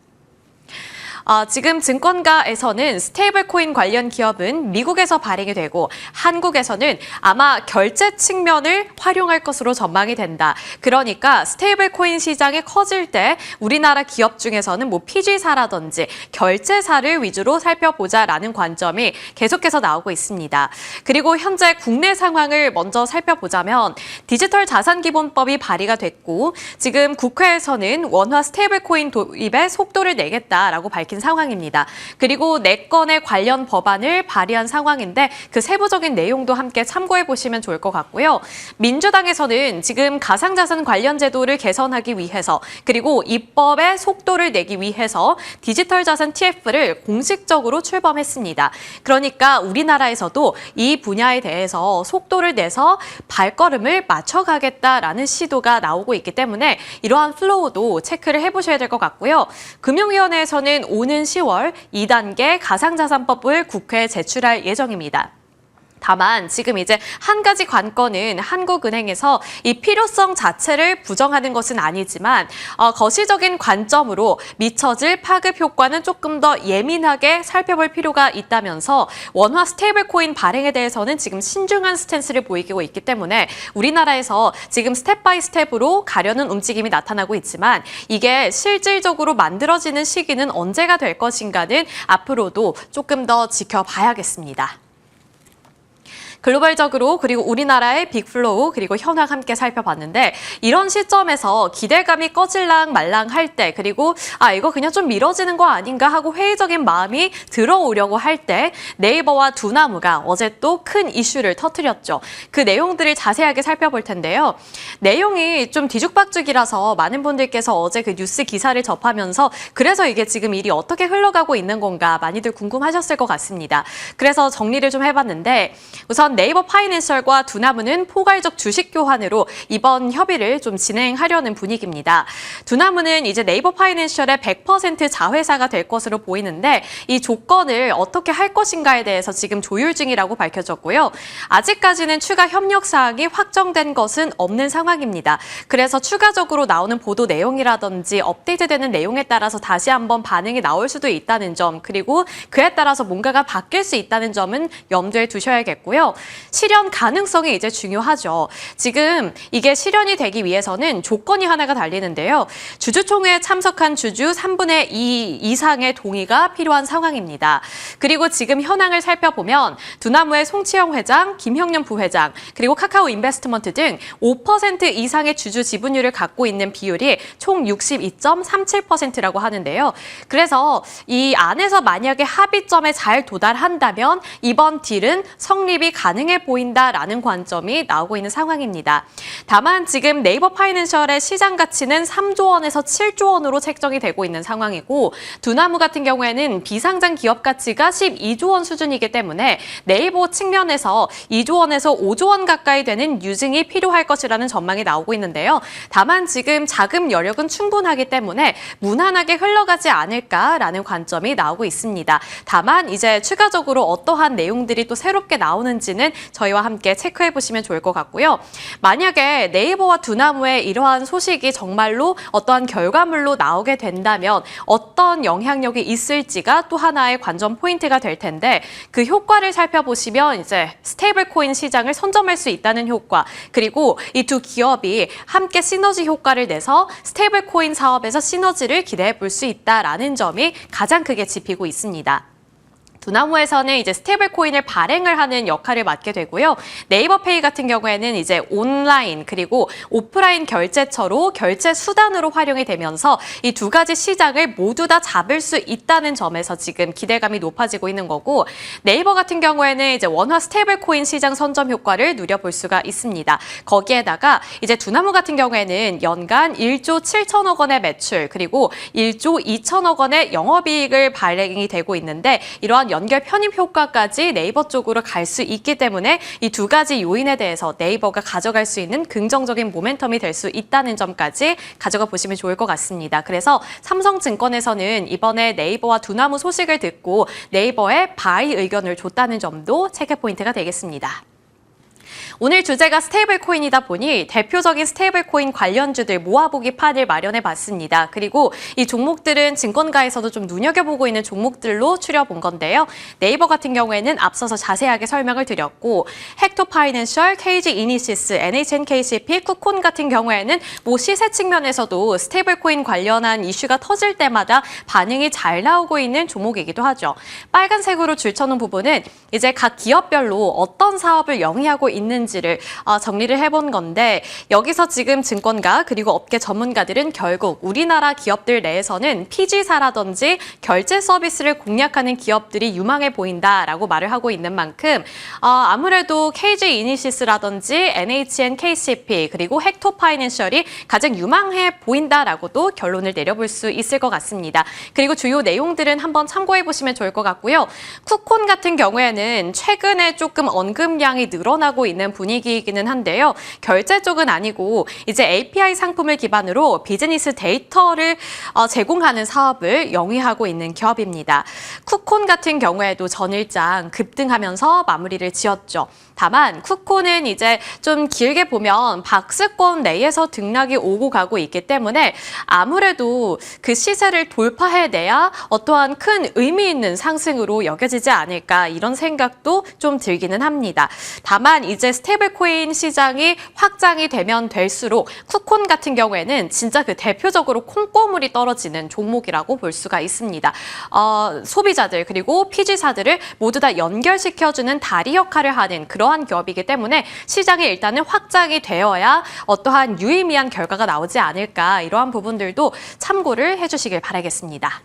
지금 증권가에서는 스테이블 코인 관련 기업은 미국에서 발행이 되고 한국에서는 아마 결제 측면을 활용할 것으로 전망이 된다. 그러니까 스테이블 코인 시장이 커질 때 우리나라 기업 중에서는 PG사라든지 결제사를 위주로 살펴보자라는 관점이 계속해서 나오고 있습니다. 그리고 현재 국내 상황을 먼저 살펴보자면 디지털 자산기본법이 발의가 됐고 지금 국회에서는 원화 스테이블 코인 도입에 속도를 내겠다라고 밝힌 상황입니다. 그리고 4건의 관련 법안을 발의한 상황인데 그 세부적인 내용도 함께 참고해 보시면 좋을 것 같고요. 민주당에서는 지금 가상자산 관련 제도를 개선하기 위해서 그리고 입법에 속도를 내기 위해서 디지털 자산 TF를 공식적으로 출범했습니다. 그러니까 우리나라에서도 이 분야에 대해서 속도를 내서 발걸음을 맞춰가겠다라는 시도가 나오고 있기 때문에 이러한 플로우도 체크를 해보셔야 될 것 같고요. 금융위원회에서는 오는 10월 2단계 가상자산법을 국회에 제출할 예정입니다. 다만 지금 이제 한 가지 관건은 한국은행에서 이 필요성 자체를 부정하는 것은 아니지만 거시적인 관점으로 미쳐질 파급 효과는 조금 더 예민하게 살펴볼 필요가 있다면서 원화 스테이블 코인 발행에 대해서는 지금 신중한 스탠스를 보이고 있기 때문에 우리나라에서 지금 스텝 바이 스텝으로 가려는 움직임이 나타나고 있지만 이게 실질적으로 만들어지는 시기는 언제가 될 것인가는 앞으로도 조금 더 지켜봐야겠습니다. 글로벌적으로 그리고 우리나라의 빅플로우 그리고 현황 함께 살펴봤는데 이런 시점에서 기대감이 꺼질랑 말랑 할 때 그리고 이거 그냥 좀 미뤄지는 거 아닌가 하고 회의적인 마음이 들어오려고 할 때 네이버와 두나무가 어제 또 큰 이슈를 터뜨렸죠. 그 내용들을 자세하게 살펴볼 텐데요. 내용이 좀 뒤죽박죽이라서 많은 분들께서 어제 그 뉴스 기사를 접하면서 그래서 이게 지금 일이 어떻게 흘러가고 있는 건가 많이들 궁금하셨을 것 같습니다. 그래서 정리를 좀 해봤는데 우선 우선 네이버 파이낸셜과 두나무는 포괄적 주식 교환으로 이번 협의를 좀 진행하려는 분위기입니다. 두나무는 이제 네이버 파이낸셜의 100% 자회사가 될 것으로 보이는데 이 조건을 어떻게 할 것인가에 대해서 지금 조율 중이라고 밝혀졌고요. 아직까지는 추가 협력 사항이 확정된 것은 없는 상황입니다. 그래서 추가적으로 나오는 보도 내용이라든지 업데이트되는 내용에 따라서 다시 한번 반응이 나올 수도 있다는 점, 그리고 그에 따라서 뭔가가 바뀔 수 있다는 점은 염두에 두셔야겠고요. 실현 가능성이 이제 중요하죠. 지금 이게 실현이 되기 위해서는 조건이 하나가 달리는데요. 주주총회에 참석한 주주 3분의 2 이상의 동의가 필요한 상황입니다. 그리고 지금 현황을 살펴보면 두나무의 송치영 회장, 김형년 부회장, 그리고 카카오 인베스트먼트 등 5% 이상의 주주 지분율을 갖고 있는 비율이 총 62.37%라고 하는데요. 그래서 이 안에서 만약에 합의점에 잘 도달한다면 이번 딜은 성립이 가능해 보인다라는 관점이 나오고 있는 상황입니다. 다만 지금 네이버 파이낸셜의 시장 가치는 3조 원에서 7조 원으로 책정이 되고 있는 상황이고 두나무 같은 경우에는 비상장 기업 가치가 12조 원 수준이기 때문에 네이버 측면에서 2조 원에서 5조 원 가까이 되는 유증이 필요할 것이라는 전망이 나오고 있는데요. 다만 지금 자금 여력은 충분하기 때문에 무난하게 흘러가지 않을까라는 관점이 나오고 있습니다. 다만 이제 추가적으로 어떠한 내용들이 또 새롭게 나오는지는 저희와 함께 체크해 보시면 좋을 것 같고요. 만약에 네이버와 두나무의 이러한 소식이 정말로 어떠한 결과물로 나오게 된다면 어떤 영향력이 있을지가 또 하나의 관전 포인트가 될 텐데 그 효과를 살펴보시면 이제 스테이블 코인 시장을 선점할 수 있다는 효과, 그리고 이 두 기업이 함께 시너지 효과를 내서 스테이블 코인 사업에서 시너지를 기대해 볼 수 있다라는 점이 가장 크게 짚히고 있습니다. 두나무에서는 이제 스테이블 코인을 발행을 하는 역할을 맡게 되고요. 네이버페이 같은 경우에는 이제 온라인 그리고 오프라인 결제처로 결제 수단으로 활용이 되면서 이 두 가지 시장을 모두 다 잡을 수 있다는 점에서 지금 기대감이 높아지고 있는 거고, 네이버 같은 경우에는 이제 원화 스테이블 코인 시장 선점 효과를 누려볼 수가 있습니다. 거기에다가 이제 두나무 같은 경우에는 연간 1조 7천억 원의 매출 그리고 1조 2천억 원의 영업이익을 발행이 되고 있는데 이러한 연결 편입 효과까지 네이버 쪽으로 갈 수 있기 때문에 이 두 가지 요인에 대해서 네이버가 가져갈 수 있는 긍정적인 모멘텀이 될 수 있다는 점까지 가져가 보시면 좋을 것 같습니다. 그래서 삼성증권에서는 이번에 네이버와 두나무 소식을 듣고 네이버에 바이 의견을 줬다는 점도 체크 포인트가 되겠습니다. 오늘 주제가 스테이블 코인이다 보니 대표적인 스테이블 코인 관련주들 모아보기 판을 마련해 봤습니다. 그리고 이 종목들은 증권가에서도 좀 눈여겨보고 있는 종목들로 추려본 건데요. 네이버 같은 경우에는 앞서서 자세하게 설명을 드렸고, 헥토 파이낸셜, KG 이니시스, NHNKCP, 쿠콘 같은 경우에는 뭐 시세 측면에서도 스테이블 코인 관련한 이슈가 터질 때마다 반응이 잘 나오고 있는 종목이기도 하죠. 빨간색으로 줄쳐놓은 부분은 이제 각 기업별로 어떤 사업을 영위하고 있는지를 정리를 해본 건데, 여기서 지금 증권가 그리고 업계 전문가들은 결국 우리나라 기업들 내에서는 PG사라든지 결제 서비스를 공략하는 기업들이 유망해 보인다라고 말을 하고 있는 만큼 아무래도 KG 이니시스라든지 NHNKCP 그리고 헥토 파이낸셜이 가장 유망해 보인다라고도 결론을 내려볼 수 있을 것 같습니다. 그리고 주요 내용들은 한번 참고해 보시면 좋을 것 같고요. 쿠콘 같은 경우에는 최근에 조금 언급량이 늘어나고 있는 분위기이기는 한데요. 결제 쪽은 아니고 이제 API 상품을 기반으로 비즈니스 데이터를 제공하는 사업을 영위하고 있는 기업입니다. 쿠콘 같은 경우에도 전일장 급등하면서 마무리를 지었죠. 다만 쿠콘은 이제 좀 길게 보면 박스권 내에서 등락이 오고 가고 있기 때문에 아무래도 그 시세를 돌파해내야 어떠한 큰 의미 있는 상승으로 여겨지지 않을까, 이런 생각도 좀 들기는 합니다. 다만 이제 스테이블 코인 시장이 확장이 되면 될수록 쿠콘 같은 경우에는 진짜 그 대표적으로 콩고물이 떨어지는 종목이라고 볼 수가 있습니다. 소비자들 그리고 PG사들을 모두 다 연결시켜주는 다리 역할을 하는 그러한 기업이기 때문에 시장이 일단은 확장이 되어야 어떠한 유의미한 결과가 나오지 않을까, 이러한 부분들도 참고를 해주시길 바라겠습니다.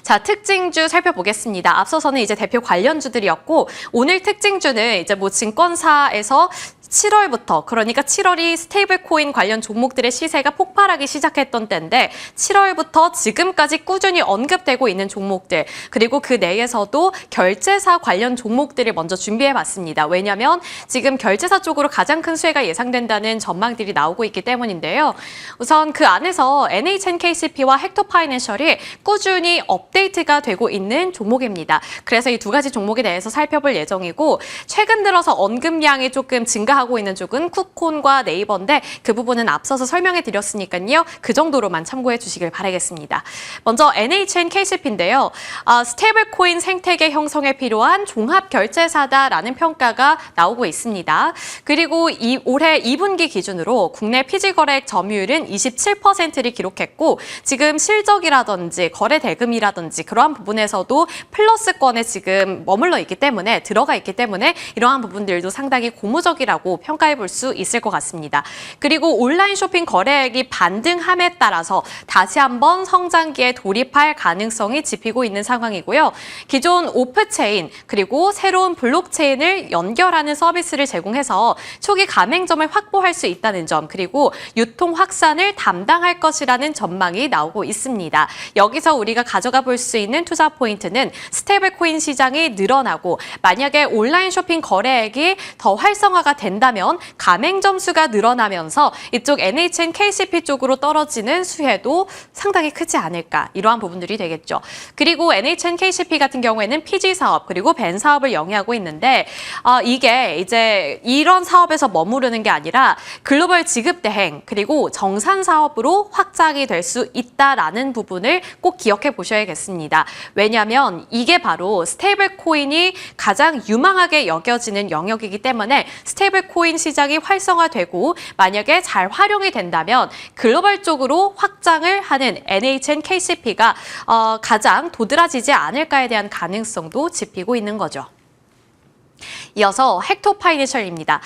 자, 특징주 살펴보겠습니다. 앞서서는 이제 대표 관련주들이었고, 오늘 특징주는 이제 뭐 증권사에서 7월부터, 그러니까 7월이 스테이블 코인 관련 종목들의 시세가 폭발하기 시작했던 때인데 7월부터 지금까지 꾸준히 언급되고 있는 종목들, 그리고 그 내에서도 결제사 관련 종목들을 먼저 준비해봤습니다. 왜냐하면 지금 결제사 쪽으로 가장 큰 수혜가 예상된다는 전망들이 나오고 있기 때문인데요. 우선 그 안에서 NHNKCP와 헥토파이낸셜이 꾸준히 업데이트가 되고 있는 종목입니다. 그래서 이 두 가지 종목에 대해서 살펴볼 예정이고, 최근 들어서 언급량이 조금 증가하고 있는 쪽은 쿠콘과 네이버인데 그 부분은 앞서서 설명해 드렸으니까요. 그 정도로만 참고해 주시길 바라겠습니다. 먼저 NHNKCP인데요. 스테이블 코인 생태계 형성에 필요한 종합 결제사다라는 평가가 나오고 있습니다. 그리고 올해 2분기 기준으로 국내 피지 거래액 점유율은 27%를 기록했고, 지금 실적이라든지 거래 대금이라든지 그러한 부분에서도 플러스권에 지금 머물러 있기 때문에, 들어가 있기 때문에 이러한 부분들도 상당히 고무적이라고 평가해 볼 수 있을 것 같습니다. 그리고 온라인 쇼핑 거래액이 반등함에 따라서 다시 한번 성장기에 돌입할 가능성이 짚히고 있는 상황이고요. 기존 오프체인 그리고 새로운 블록체인을 연결하는 서비스를 제공해서 초기 가맹점을 확보할 수 있다는 점, 그리고 유통 확산을 담당할 것이라는 전망이 나오고 있습니다. 여기서 우리가 가져가 볼 수 있는 투자 포인트는 스테이블 코인 시장이 늘어나고, 만약에 온라인 쇼핑 거래액이 더 활성화가 된다면 가맹점 수가 늘어나면서 이쪽 NHNKCP 쪽으로 떨어지는 수혜도 상당히 크지 않을까, 이러한 부분들이 되겠죠. 그리고 NHNKCP 같은 경우에는 PG 사업 그리고 벤 사업을 영위하고 있는데, 이게 이제 이런 사업에서 머무르는 게 아니라 글로벌 지급 대행 그리고 정산 사업으로 확장이 될 수 있다라는 부분을 꼭 기억해 보셔야겠습니다. 왜냐하면 이게 바로 스테이블 코인이 가장 유망하게 여겨지는 영역이기 때문에 스테이블 코인 시장이 활성화되고 만약에 잘 활용이 된다면 글로벌적으로 확장을 하는 NHNKCP가 가장 도드라지지 않을까에 대한 가능성도 짚히고 있는 거죠. 이어서 헥토파이낸셜입니다.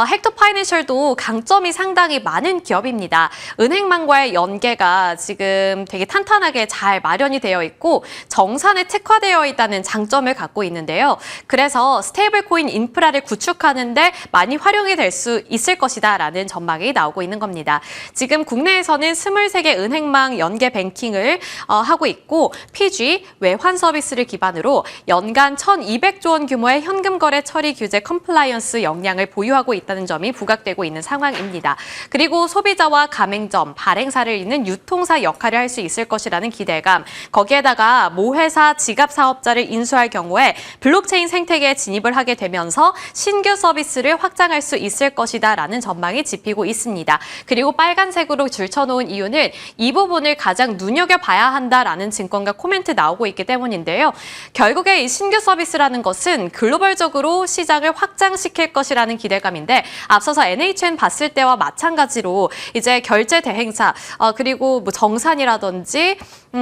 헥토파이낸셜도 강점이 상당히 많은 기업입니다. 은행망과의 연계가 지금 되게 탄탄하게 잘 마련이 되어 있고 정산에 특화되어 있다는 장점을 갖고 있는데요. 그래서 스테이블 코인 인프라를 구축하는데 많이 활용이 될 수 있을 것이다라는 전망이 나오고 있는 겁니다. 지금 국내에서는 23개 은행망 연계 뱅킹을 하고 있고, PG 외환 서비스를 기반으로 연간 1,200조 원 규모의 현금 거래 처리 규제 컴플라이언스 역량을 보유하고 있다는 점이 부각되고 있는 상황입니다. 그리고 소비자와 가맹점, 발행사를 잇는 유통사 역할을 할 수 있을 것이라는 기대감, 거기에다가 모회사 지갑 사업자를 인수할 경우에 블록체인 생태계에 진입을 하게 되면서 신규 서비스를 확장할 수 있을 것이다라는 전망이 짚히고 있습니다. 그리고 빨간색으로 줄쳐놓은 이유는 이 부분을 가장 눈여겨봐야 한다라는 증권가 코멘트 나오고 있기 때문인데요. 결국에 이 신규 서비스라는 것은 글로벌적으로 시장을 확장시킬 것이라는 기대감인데, 앞서서 NHN 봤을 때와 마찬가지로 이제 결제 대행사 그리고 뭐 정산이라든지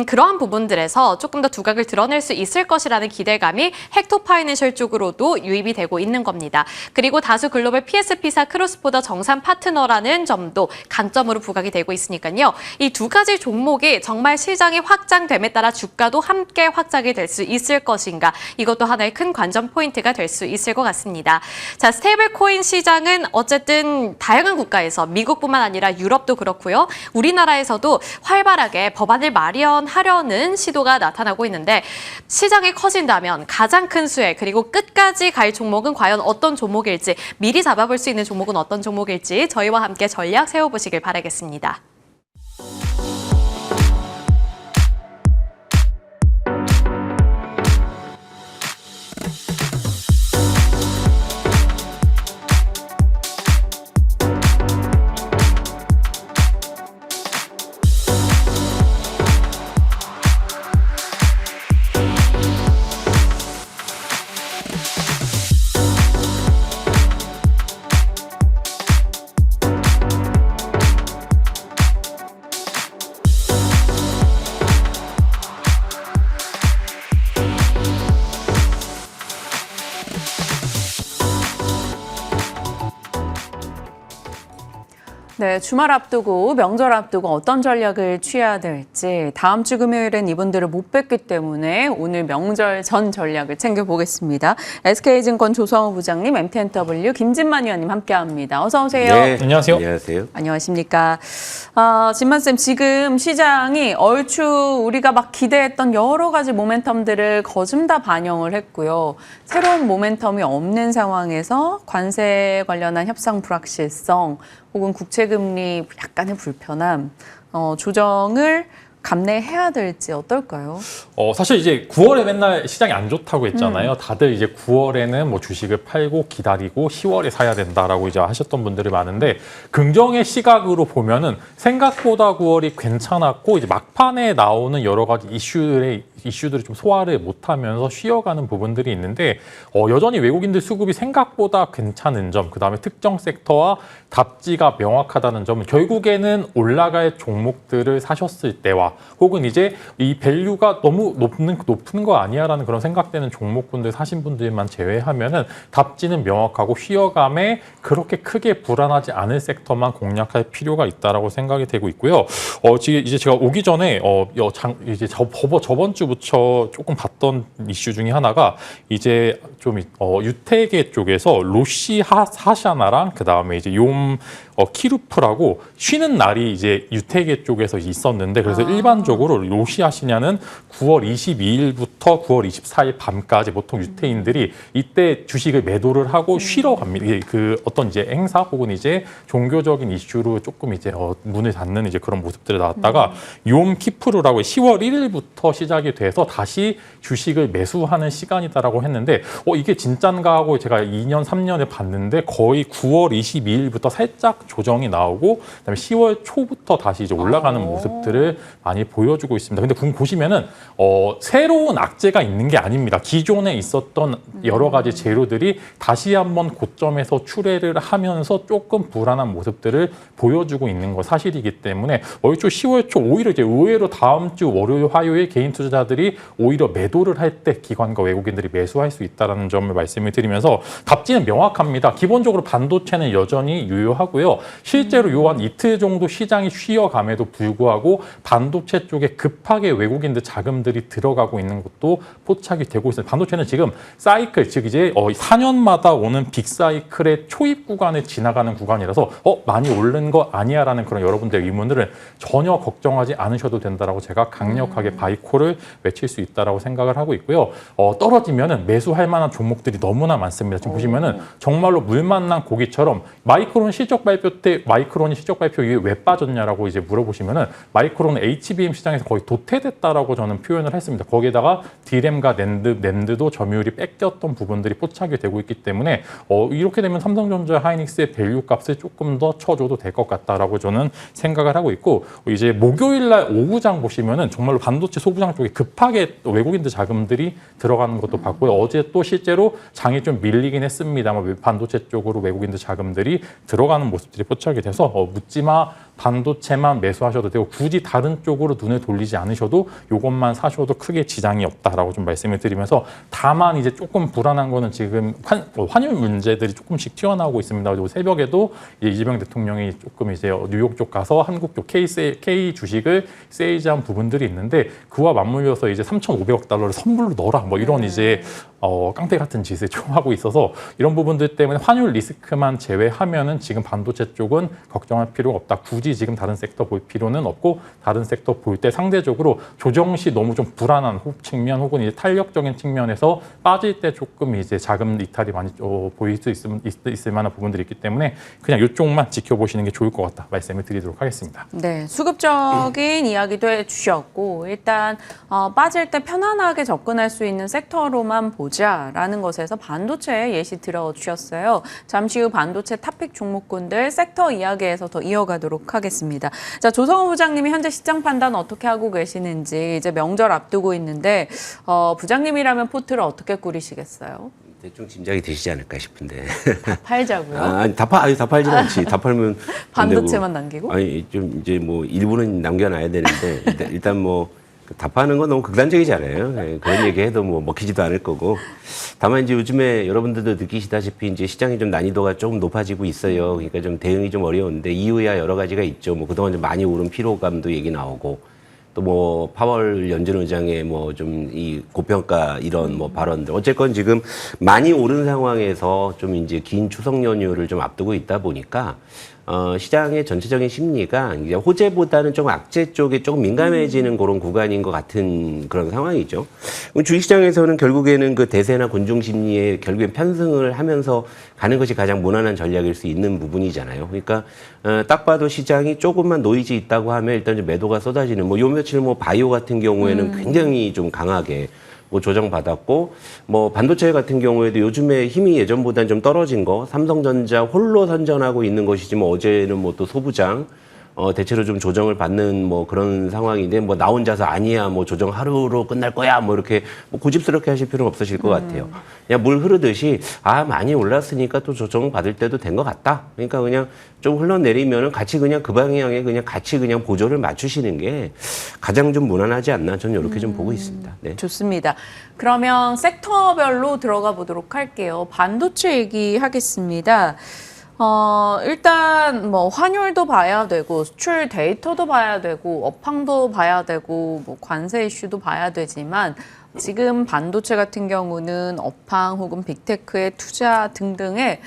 그러한 부분들에서 조금 더 두각을 드러낼 수 있을 것이라는 기대감이 헥토파이낸셜 쪽으로도 유입이 되고 있는 겁니다. 그리고 다수 글로벌 PSP사 크로스보더 정산 파트너라는 점도 강점으로 부각이 되고 있으니까요. 이 두 가지 종목이 정말 시장이 확장됨에 따라 주가도 함께 확장이 될 수 있을 것인가, 이것도 하나의 큰 관전 포인트가 될 수 있을 것 같습니다. 자, 스테이블 코인 시장은 어쨌든 다양한 국가에서, 미국뿐만 아니라 유럽도 그렇고요. 우리나라에서도 활발하게 법안을 마련하려는 시도가 나타나고 있는데, 시장이 커진다면 가장 큰 수혜 그리고 끝까지 갈 종목은 과연 어떤 종목일지, 미리 잡아볼 수 있는 종목은 어떤 종목일지 저희와 함께 전략 세워보시길 바라겠습니다. 네, 주말 앞두고 명절 앞두고 어떤 전략을 취해야 될지 다음 주 금요일엔 이분들을 못 뵙기 때문에 오늘 명절 전 전략을 챙겨보겠습니다. SK증권 조성우 부장님, MTNW 김진만 위원님 함께합니다. 어서 오세요. 네, 안녕하세요. 안녕하세요. 안녕하십니까. 진만쌤, 지금 시장이 얼추 우리가 막 기대했던 여러 가지 모멘텀들을 거좀 다 반영을 했고요. 새로운 모멘텀이 없는 상황에서 관세 관련한 협상 불확실성 혹은 국채금리 약간의 불편함, 조정을 감내해야 될지 어떨까요? 사실 이제 9월에 맨날 시장이 안 좋다고 했잖아요. 다들 이제 9월에는 뭐 주식을 팔고 기다리고 10월에 사야 된다라고 이제 하셨던 분들이 많은데 긍정의 시각으로 보면은 생각보다 9월이 괜찮았고 이제 막판에 나오는 여러 가지 이슈들이 좀 소화를 못하면서 쉬어가는 부분들이 있는데 여전히 외국인들 수급이 생각보다 괜찮은 점, 그다음에 특정 섹터와 답지가 명확하다는 점은 결국에는 올라갈 종목들을 사셨을 때와 혹은 이제 이 밸류가 너무 높은 거 아니야라는 그런 생각되는 종목군들 사신 분들만 제외하면은 답지는 명확하고 쉬어감에 그렇게 크게 불안하지 않을 섹터만 공략할 필요가 있다라고 생각이 되고 있고요. 이제 제가 오기 전에 이제 저번 주부터 조금 봤던 이슈 중에 하나가 이제 좀 유태계 쪽에서 로시 하샤나랑 그다음에 이제 키루프라고 쉬는 날이 이제 유태계 쪽에서 있었는데 그래서 일반적으로 로시 하시냐는 9월 22일부터 9월 24일 밤까지 보통 유태인들이 이때 주식을 매도를 하고 쉬러 갑니다. 그 어떤 이제 행사 혹은 이제 종교적인 이슈로 조금 이제 문을 닫는 이제 그런 모습들이 나왔다가 키프루라고 10월 1일부터 시작이 돼서 다시 주식을 매수하는 시간이다라고 했는데 이게 진짠가 하고 제가 2년 3년에 봤는데 거의 9월 22일부터 살짝 조정이 나오고 그다음에 10월 초부터 다시 이제 올라가는 모습들을 많이 보여주고 있습니다. 근데 보시면은 새로운 악재가 있는 게 아닙니다. 기존에 있었던 여러 가지 재료들이 다시 한번 고점에서 출회를 하면서 조금 불안한 모습들을 보여주고 있는 거 사실이기 때문에 얼추 10월 초 오히려 이제 의외로 다음 주 월요일, 화요일 개인 투자자들이 오히려 매도를 할 때 기관과 외국인들이 매수할 수 있다는 점을 말씀을 드리면서 답지는 명확합니다. 기본적으로 반도체는 여전히 유효하고요. 실제로 요 한 이틀 정도 시장이 쉬어감에도 불구하고 반도체 쪽에 급하게 외국인들 자금들이 들어가고 있는 것도 포착이 되고 있습니다. 반도체는 지금 사이클, 즉 이제 4년마다 오는 빅사이클의 초입 구간을 지나가는 구간이라서 많이 오른 거 아니야라는 그런 여러분들의 의문들을 전혀 걱정하지 않으셔도 된다라고 제가 강력하게 바이콜을 외칠 수 있다라고 생각을 하고 있고요. 떨어지면은 매수할 만한 종목들이 너무나 많습니다. 지금 보시면은 정말로 물 만난 고기처럼 마이크론 실적 발표 때 마이크론이 실적 발표 이후에 왜 빠졌냐라고 이제 물어보시면은 마이크론은 HBM 시장에서 거의 도태됐다라고 저는 표현을 했습니다. 거기에다가 디램과 낸드도 점유율이 뺏겼던 부분들이 포착이 되고 있기 때문에 이렇게 되면 삼성전자, 하이닉스의 밸류 값을 조금 더 쳐줘도 될 것 같다라고 저는 생각을 하고 있고 이제 목요일날 오후장 보시면은 정말로 반도체 소부장 쪽에 급하게 외국인들 자금들이 들어가는 것도 봤고요. 어제 또 실제로 장이 좀 밀리긴 했습니다만 반도체 쪽으로 외국인들 자금들이 들어가는 모습들이 포착이 돼서 묻지마 반도체만 매수하셔도 되고 굳이 다른 쪽으로 눈을 돌리지 않으셔도 이것만 사셔도 크게 지장이 없다라고 좀 말씀을 드리면서 다만 이제 조금 불안한 거는 지금 환율 문제들이 조금씩 튀어나오고 있습니다. 그리고 새벽에도 이제 이재명 대통령이 조금 이제 뉴욕 쪽 가서 한국 쪽 K 주식을 세이지한 부분들이 있는데 그와 맞물려서 이제 3,500억 달러를 선불로 넣어라 뭐 이런 이제 깡패 같은 짓을 좀 하고 있어서 이런 부분들 때문에 환율 리스크만 제외하면은 지금 반도체 쪽은 걱정할 필요가 없다. 굳이 지금 다른 섹터 볼 필요는 없고 다른 sek터 볼 때 상대적으로 조정 시 너무 좀 불안한 측면 혹은 이제 탄력적인 측면에서 빠질 때 조금 이제 자금 이탈이 많이 보일 수 있을 만한 부분들이 있기 때문에 그냥 이쪽만 지켜보시는 게 좋을 것 같다 말씀을 드리도록 하겠습니다. 네, 수급적인 이야기도 해주셨고 일단 빠질 때 편안하게 접근할 수 있는 섹터로만 보자라는 것에서 반도체 예시 들어주셨어요. 잠시 후 반도체 탑픽 종목군들 섹터 이야기에서 더 이어가도록 하겠습니다. 자, 조성우 부장님이 현재 시장 판단 어떻게 하고 계시는지 이제 명절 앞두고 있는데 부장님이라면 포트를 어떻게 꾸리시겠어요? 대충 짐작이 되시지 않을까 싶은데. 다 팔자고요? 아니, 다 팔진 않지. 다 팔면 반도체만 남기고? 아니, 좀 이제 뭐 일부는 남겨놔야 되는데 일단 뭐 답하는 건 너무 극단적이잖아요. 예, 그런 얘기해도 뭐 먹히지도 않을 거고. 다만 이제 요즘에 여러분들도 느끼시다시피 이제 시장이 좀 난이도가 조금 높아지고 있어요. 그러니까 좀 대응이 좀 어려운데 이유야 여러 가지가 있죠. 뭐 그동안 좀 많이 오른 피로감도 얘기 나오고 또 뭐 파월 연준 의장의 뭐 좀 이 고평가 이런 뭐 발언들 어쨌건 지금 많이 오른 상황에서 좀 이제 긴 추석 연휴를 좀 앞두고 있다 보니까 시장의 전체적인 심리가 이제 호재보다는 좀 악재 쪽에 조금 민감해지는 그런 구간인 것 같은 그런 상황이죠. 주식시장에서는 결국에는 그 대세나 군중 심리에 결국엔 편승을 하면서 가는 것이 가장 무난한 전략일 수 있는 부분이잖아요. 그러니까 딱 봐도 시장이 조금만 노이즈 있다고 하면 일단 좀 매도가 쏟아지는 뭐 요 며칠 뭐 바이오 같은 경우에는 굉장히 좀 강하게 뭐 조정받았고 뭐 반도체 같은 경우에도 요즘에 힘이 예전보다는 좀 떨어진 거 삼성전자 홀로 선전하고 있는 것이지 뭐 어제는 뭐 또 소부장 대체로 좀 조정을 받는 뭐 그런 상황인데 뭐 나 혼자서 아니야 뭐 조정 하루로 끝날 거야 뭐 이렇게 뭐 고집스럽게 하실 필요는 없으실 것 같아요. 그냥 물 흐르듯이 많이 올랐으니까 또 조정 받을 때도 된 것 같다. 그러니까 그냥 좀 흘러내리면은 같이 그냥 그 방향에 그냥 같이 그냥 보조를 맞추시는 게 가장 좀 무난하지 않나 저는 이렇게 좀 보고 있습니다. 네. 좋습니다. 그러면 섹터별로 들어가 보도록 할게요. 반도체 얘기하겠습니다. 일단 뭐 환율도 봐야 되고 수출 데이터도 봐야 되고 업황도 봐야 되고 뭐 관세 이슈도 봐야 되지만 지금 반도체 같은 경우는 업황 혹은 빅테크의 투자 등등에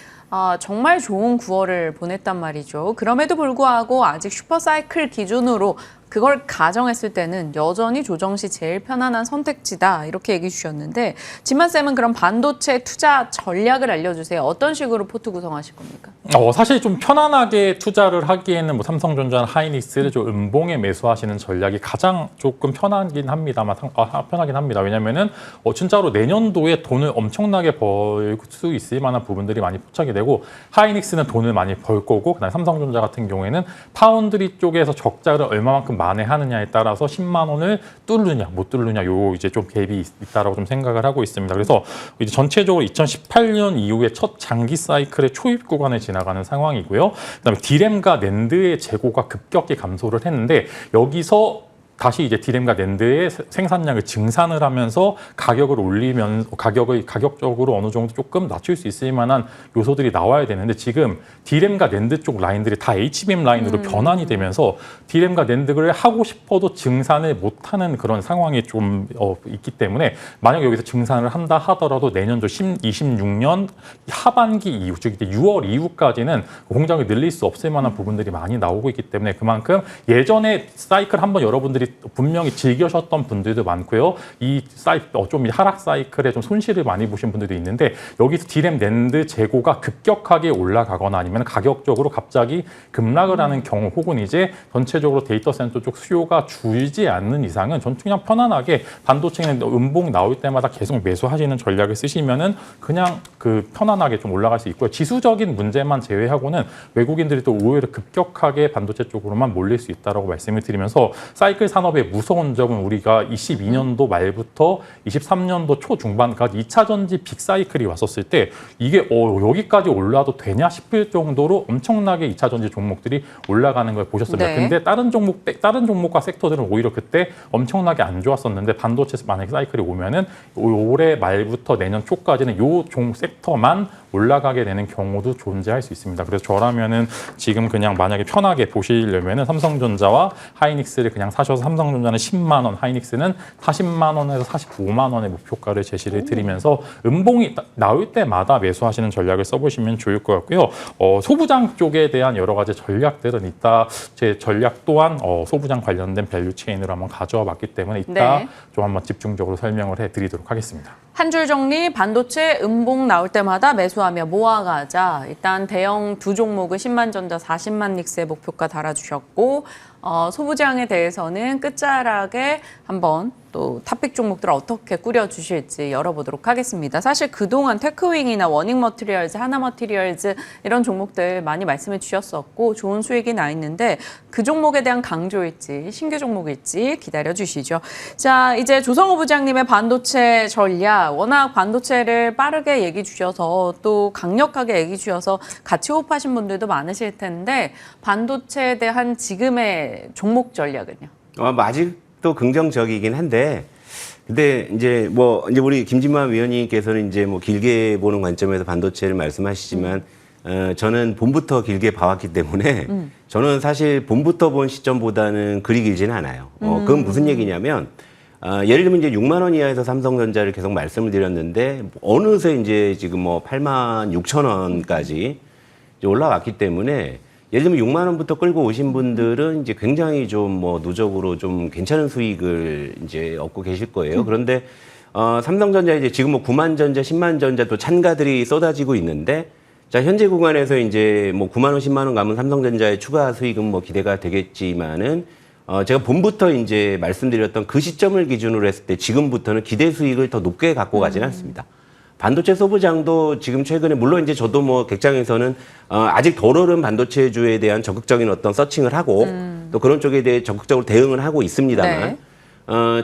정말 좋은 9월을 보냈단 말이죠. 그럼에도 불구하고 아직 슈퍼사이클 기준으로 그걸 가정했을 때는 여전히 조정 시 제일 편안한 선택지다 이렇게 얘기해 주셨는데 진만쌤은 그럼 반도체 투자 전략을 알려주세요. 어떤 식으로 포트 구성하실 겁니까? 사실 좀 편안하게 투자를 하기에는 뭐 삼성전자나 하이닉스를 좀 음봉에 매수하시는 전략이 가장 조금 편하긴 합니다만 편하긴 합니다. 왜냐면은 진짜로 내년도에 돈을 엄청나게 벌 수 있을 만한 부분들이 많이 포착이 되고 하이닉스는 돈을 많이 벌 거고 그다음에 삼성전자 같은 경우에는 파운드리 쪽에서 적자를 얼마만큼 만회하느냐에 따라서 10만 원을 뚫느냐 못 뚫느냐 요 이제 좀 갭이 있다라고 좀 생각을 하고 있습니다. 그래서 이제 전체적으로 2018년 이후에 첫 장기 사이클의 초입 구간을 지나가는 상황이고요. 그다음에 디램과 낸드의 재고가 급격히 감소를 했는데 여기서 다시 이제 디램과 낸드의 생산량을 증산을 하면서 가격을 올리면 가격적으로 어느 정도 조금 낮출 수 있을 만한 요소들이 나와야 되는데 지금 디램과 낸드 쪽 라인들이 다 HBM 라인으로 변환이 되면서 디램과 낸드를 하고 싶어도 증산을 못하는 그런 상황이 좀 있기 때문에 만약 여기서 증산을 한다 하더라도 내년도 26년 하반기 이후 즉 이제 6월 이후까지는 공장을 늘릴 수 없을 만한 부분들이 많이 나오고 있기 때문에 그만큼 예전에 사이클 한번 여러분들이 분명히 즐겨셨던 분들도 많고요. 이 좀 하락 사이클에 좀 손실을 많이 보신 분들도 있는데 여기서 디램 낸드 재고가 급격하게 올라가거나 아니면 가격적으로 갑자기 급락을 하는 경우 혹은 이제 전체적으로 데이터 센터 쪽 수요가 줄지 않는 이상은 전 그냥 편안하게 반도체는 음봉 나올 때마다 계속 매수하시는 전략을 쓰시면은 그냥 그 편안하게 좀 올라갈 수 있고요. 지수적인 문제만 제외하고는 외국인들이 또 오히려 급격하게 반도체 쪽으로만 몰릴 수 있다라고 말씀을 드리면서 사이클 산업의 무서운 점은 우리가 22년도 말부터 23년도 초중반까지 2차 전지 빅사이클이 왔었을 때 이게 여기까지 올라도 되냐 싶을 정도로 엄청나게 2차 전지 종목들이 올라가는 걸 보셨습니다. 네. 근데 다른 종목과 섹터들은 오히려 그때 엄청나게 안 좋았었는데 반도체 만약에 사이클이 오면은 올해 말부터 내년 초까지는 요 종 섹터만 올라가게 되는 경우도 존재할 수 있습니다. 그래서 저라면은 지금 그냥 만약에 편하게 보시려면은 삼성전자와 하이닉스를 그냥 사셔서 삼성전자는 10만 원, 하이닉스는 40만 원에서 45만 원의 목표가를 제시를 드리면서 음봉이 나올 때마다 매수하시는 전략을 써보시면 좋을 것 같고요. 소부장 쪽에 대한 여러 가지 전략들은 이따 제 전략 또한 소부장 관련된 밸류 체인으로 한번 가져와 봤기 때문에 이따 네. 좀 한번 집중적으로 설명을 해드리도록 하겠습니다. 한 줄 정리, 반도체 음봉 나올 때마다 매수하며 모아가자. 일단 대형 두 종목은 10만 전자 40만 닉스의 목표가 달아주셨고 소부장에 대해서는 끝자락에 한번 또 탑픽 종목들을 어떻게 꾸려주실지 열어보도록 하겠습니다. 사실 그동안 테크윙이나 워닝머티리얼즈, 하나머티리얼즈 이런 종목들 많이 말씀해 주셨었고 좋은 수익이 나 있는데 그 종목에 대한 강조일지 신규 종목일지 기다려주시죠. 자, 이제 조성호 부장님의 반도체 전략, 워낙 반도체를 빠르게 얘기 주셔서 또 강력하게 얘기 주셔서 같이 호흡하신 분들도 많으실 텐데 반도체에 대한 지금의 종목 전략은요? 아직 또 긍정적이긴 한데, 근데 이제 우리 김진만 위원님께서는 이제 뭐 길게 보는 관점에서 반도체를 말씀하시지만, 저는 봄부터 길게 봐왔기 때문에 저는 사실 봄부터 본 시점보다는 그리 길지는 않아요. 그건 무슨 얘기냐면, 예를 들면 이제 6만 원 이하에서 삼성전자를 계속 말씀을 드렸는데, 어느새 이제 지금 뭐 8만 6천 원까지 이제 올라왔기 때문에, 예를 들면 6만 원부터 끌고 오신 분들은 이제 굉장히 좀 뭐 누적으로 좀 괜찮은 수익을 이제 얻고 계실 거예요. 그런데, 삼성전자 이제 지금 뭐 9만 전자, 10만 전자 또 찬가들이 쏟아지고 있는데, 자, 현재 구간에서 이제 뭐 9만 원, 10만 원 가면 삼성전자의 추가 수익은 뭐 기대가 되겠지만은, 제가 봄부터 이제 말씀드렸던 그 시점을 기준으로 했을 때 지금부터는 기대 수익을 더 높게 갖고 가지는 않습니다. 반도체 소부장도 지금 최근에, 물론 이제 저도 뭐 객장에서는 아직 덜 오른 반도체주에 대한 적극적인 어떤 서칭을 하고 또 그런 쪽에 대해 적극적으로 대응을 하고 있습니다만,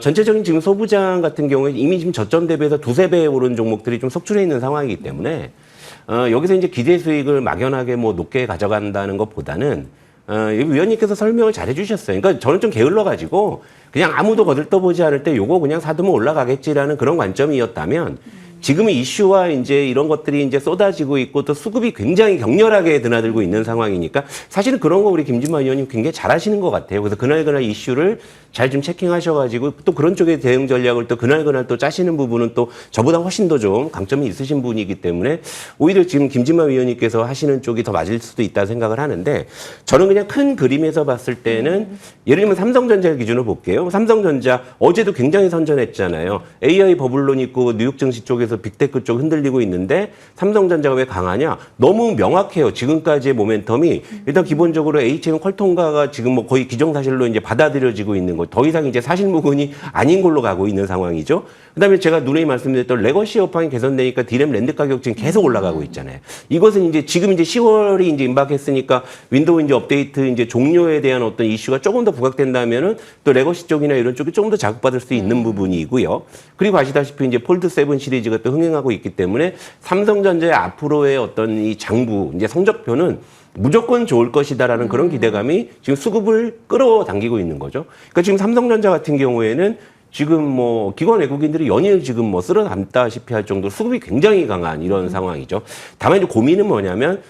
전체적인 지금 소부장 같은 경우에 이미 지금 저점 대비해서 두세 배 오른 종목들이 좀 속출해 있는 상황이기 때문에, 여기서 이제 기대 수익을 막연하게 뭐 높게 가져간다는 것보다는, 위원님께서 설명을 잘 해주셨어요. 그러니까 저는 좀 게을러가지고 그냥 아무도 거들떠보지 않을 때 요거 그냥 사두면 올라가겠지라는 그런 관점이었다면, 지금의 이슈와 이제 이런 것들이 이제 쏟아지고 있고 또 수급이 굉장히 격렬하게 드나들고 있는 상황이니까 사실은 그런 거 우리 김진만 의원님 굉장히 잘하시는 것 같아요. 그래서 그날 이슈를 잘 좀 체킹하셔가지고 또 그런 쪽의 대응 전략을 또 그날 또 짜시는 부분은 또 저보다 훨씬 더 좀 강점이 있으신 분이기 때문에 오히려 지금 김진만 의원님께서 하시는 쪽이 더 맞을 수도 있다 생각을 하는데, 저는 그냥 큰 그림에서 봤을 때는 예를 들면 삼성전자를 기준으로 볼게요. 삼성전자 어제도 굉장히 선전했잖아요. AI 버블론 있고 뉴욕 증시 쪽에서 빅테크 쪽 흔들리고 있는데 삼성전자가 왜 강하냐? 너무 명확해요. 지금까지의 모멘텀이 일단 기본적으로 HM 퀄통가가 지금 뭐 거의 기정사실로 이제 받아들여지고 있는 거, 더 이상 이제 사실무근이 아닌 걸로 가고 있는 상황이죠. 그다음에 제가 누누이 말씀드렸던 레거시 여파이 개선되니까 디램 랜드 가격 지금 계속 올라가고 있잖아요. 이것은 이제 지금 이제 10월이 이제 임박했으니까 윈도우 이제 업데이트 이제 종료에 대한 어떤 이슈가 조금 더 부각된다면은 또 레거시 쪽이나 이런 쪽이 조금 더 자극받을 수 있는 부분이고요. 그리고 아시다시피 이제 폴드 7 시리즈가 또 흥행하고 있기 때문에 삼성전자의 앞으로의 어떤 이 장부 이제 성적표는 무조건 좋을 것이다라는 그런 기대감이 지금 수급을 끌어당기고 있는 거죠. 그러니까 지금 삼성전자 같은 경우에는 지금 뭐 기관 외국인들이 연일 지금 뭐 쓸어 담다시피 할 정도로 수급이 굉장히 강한 이런 상황이죠. 다만 이제 고민은 뭐냐면,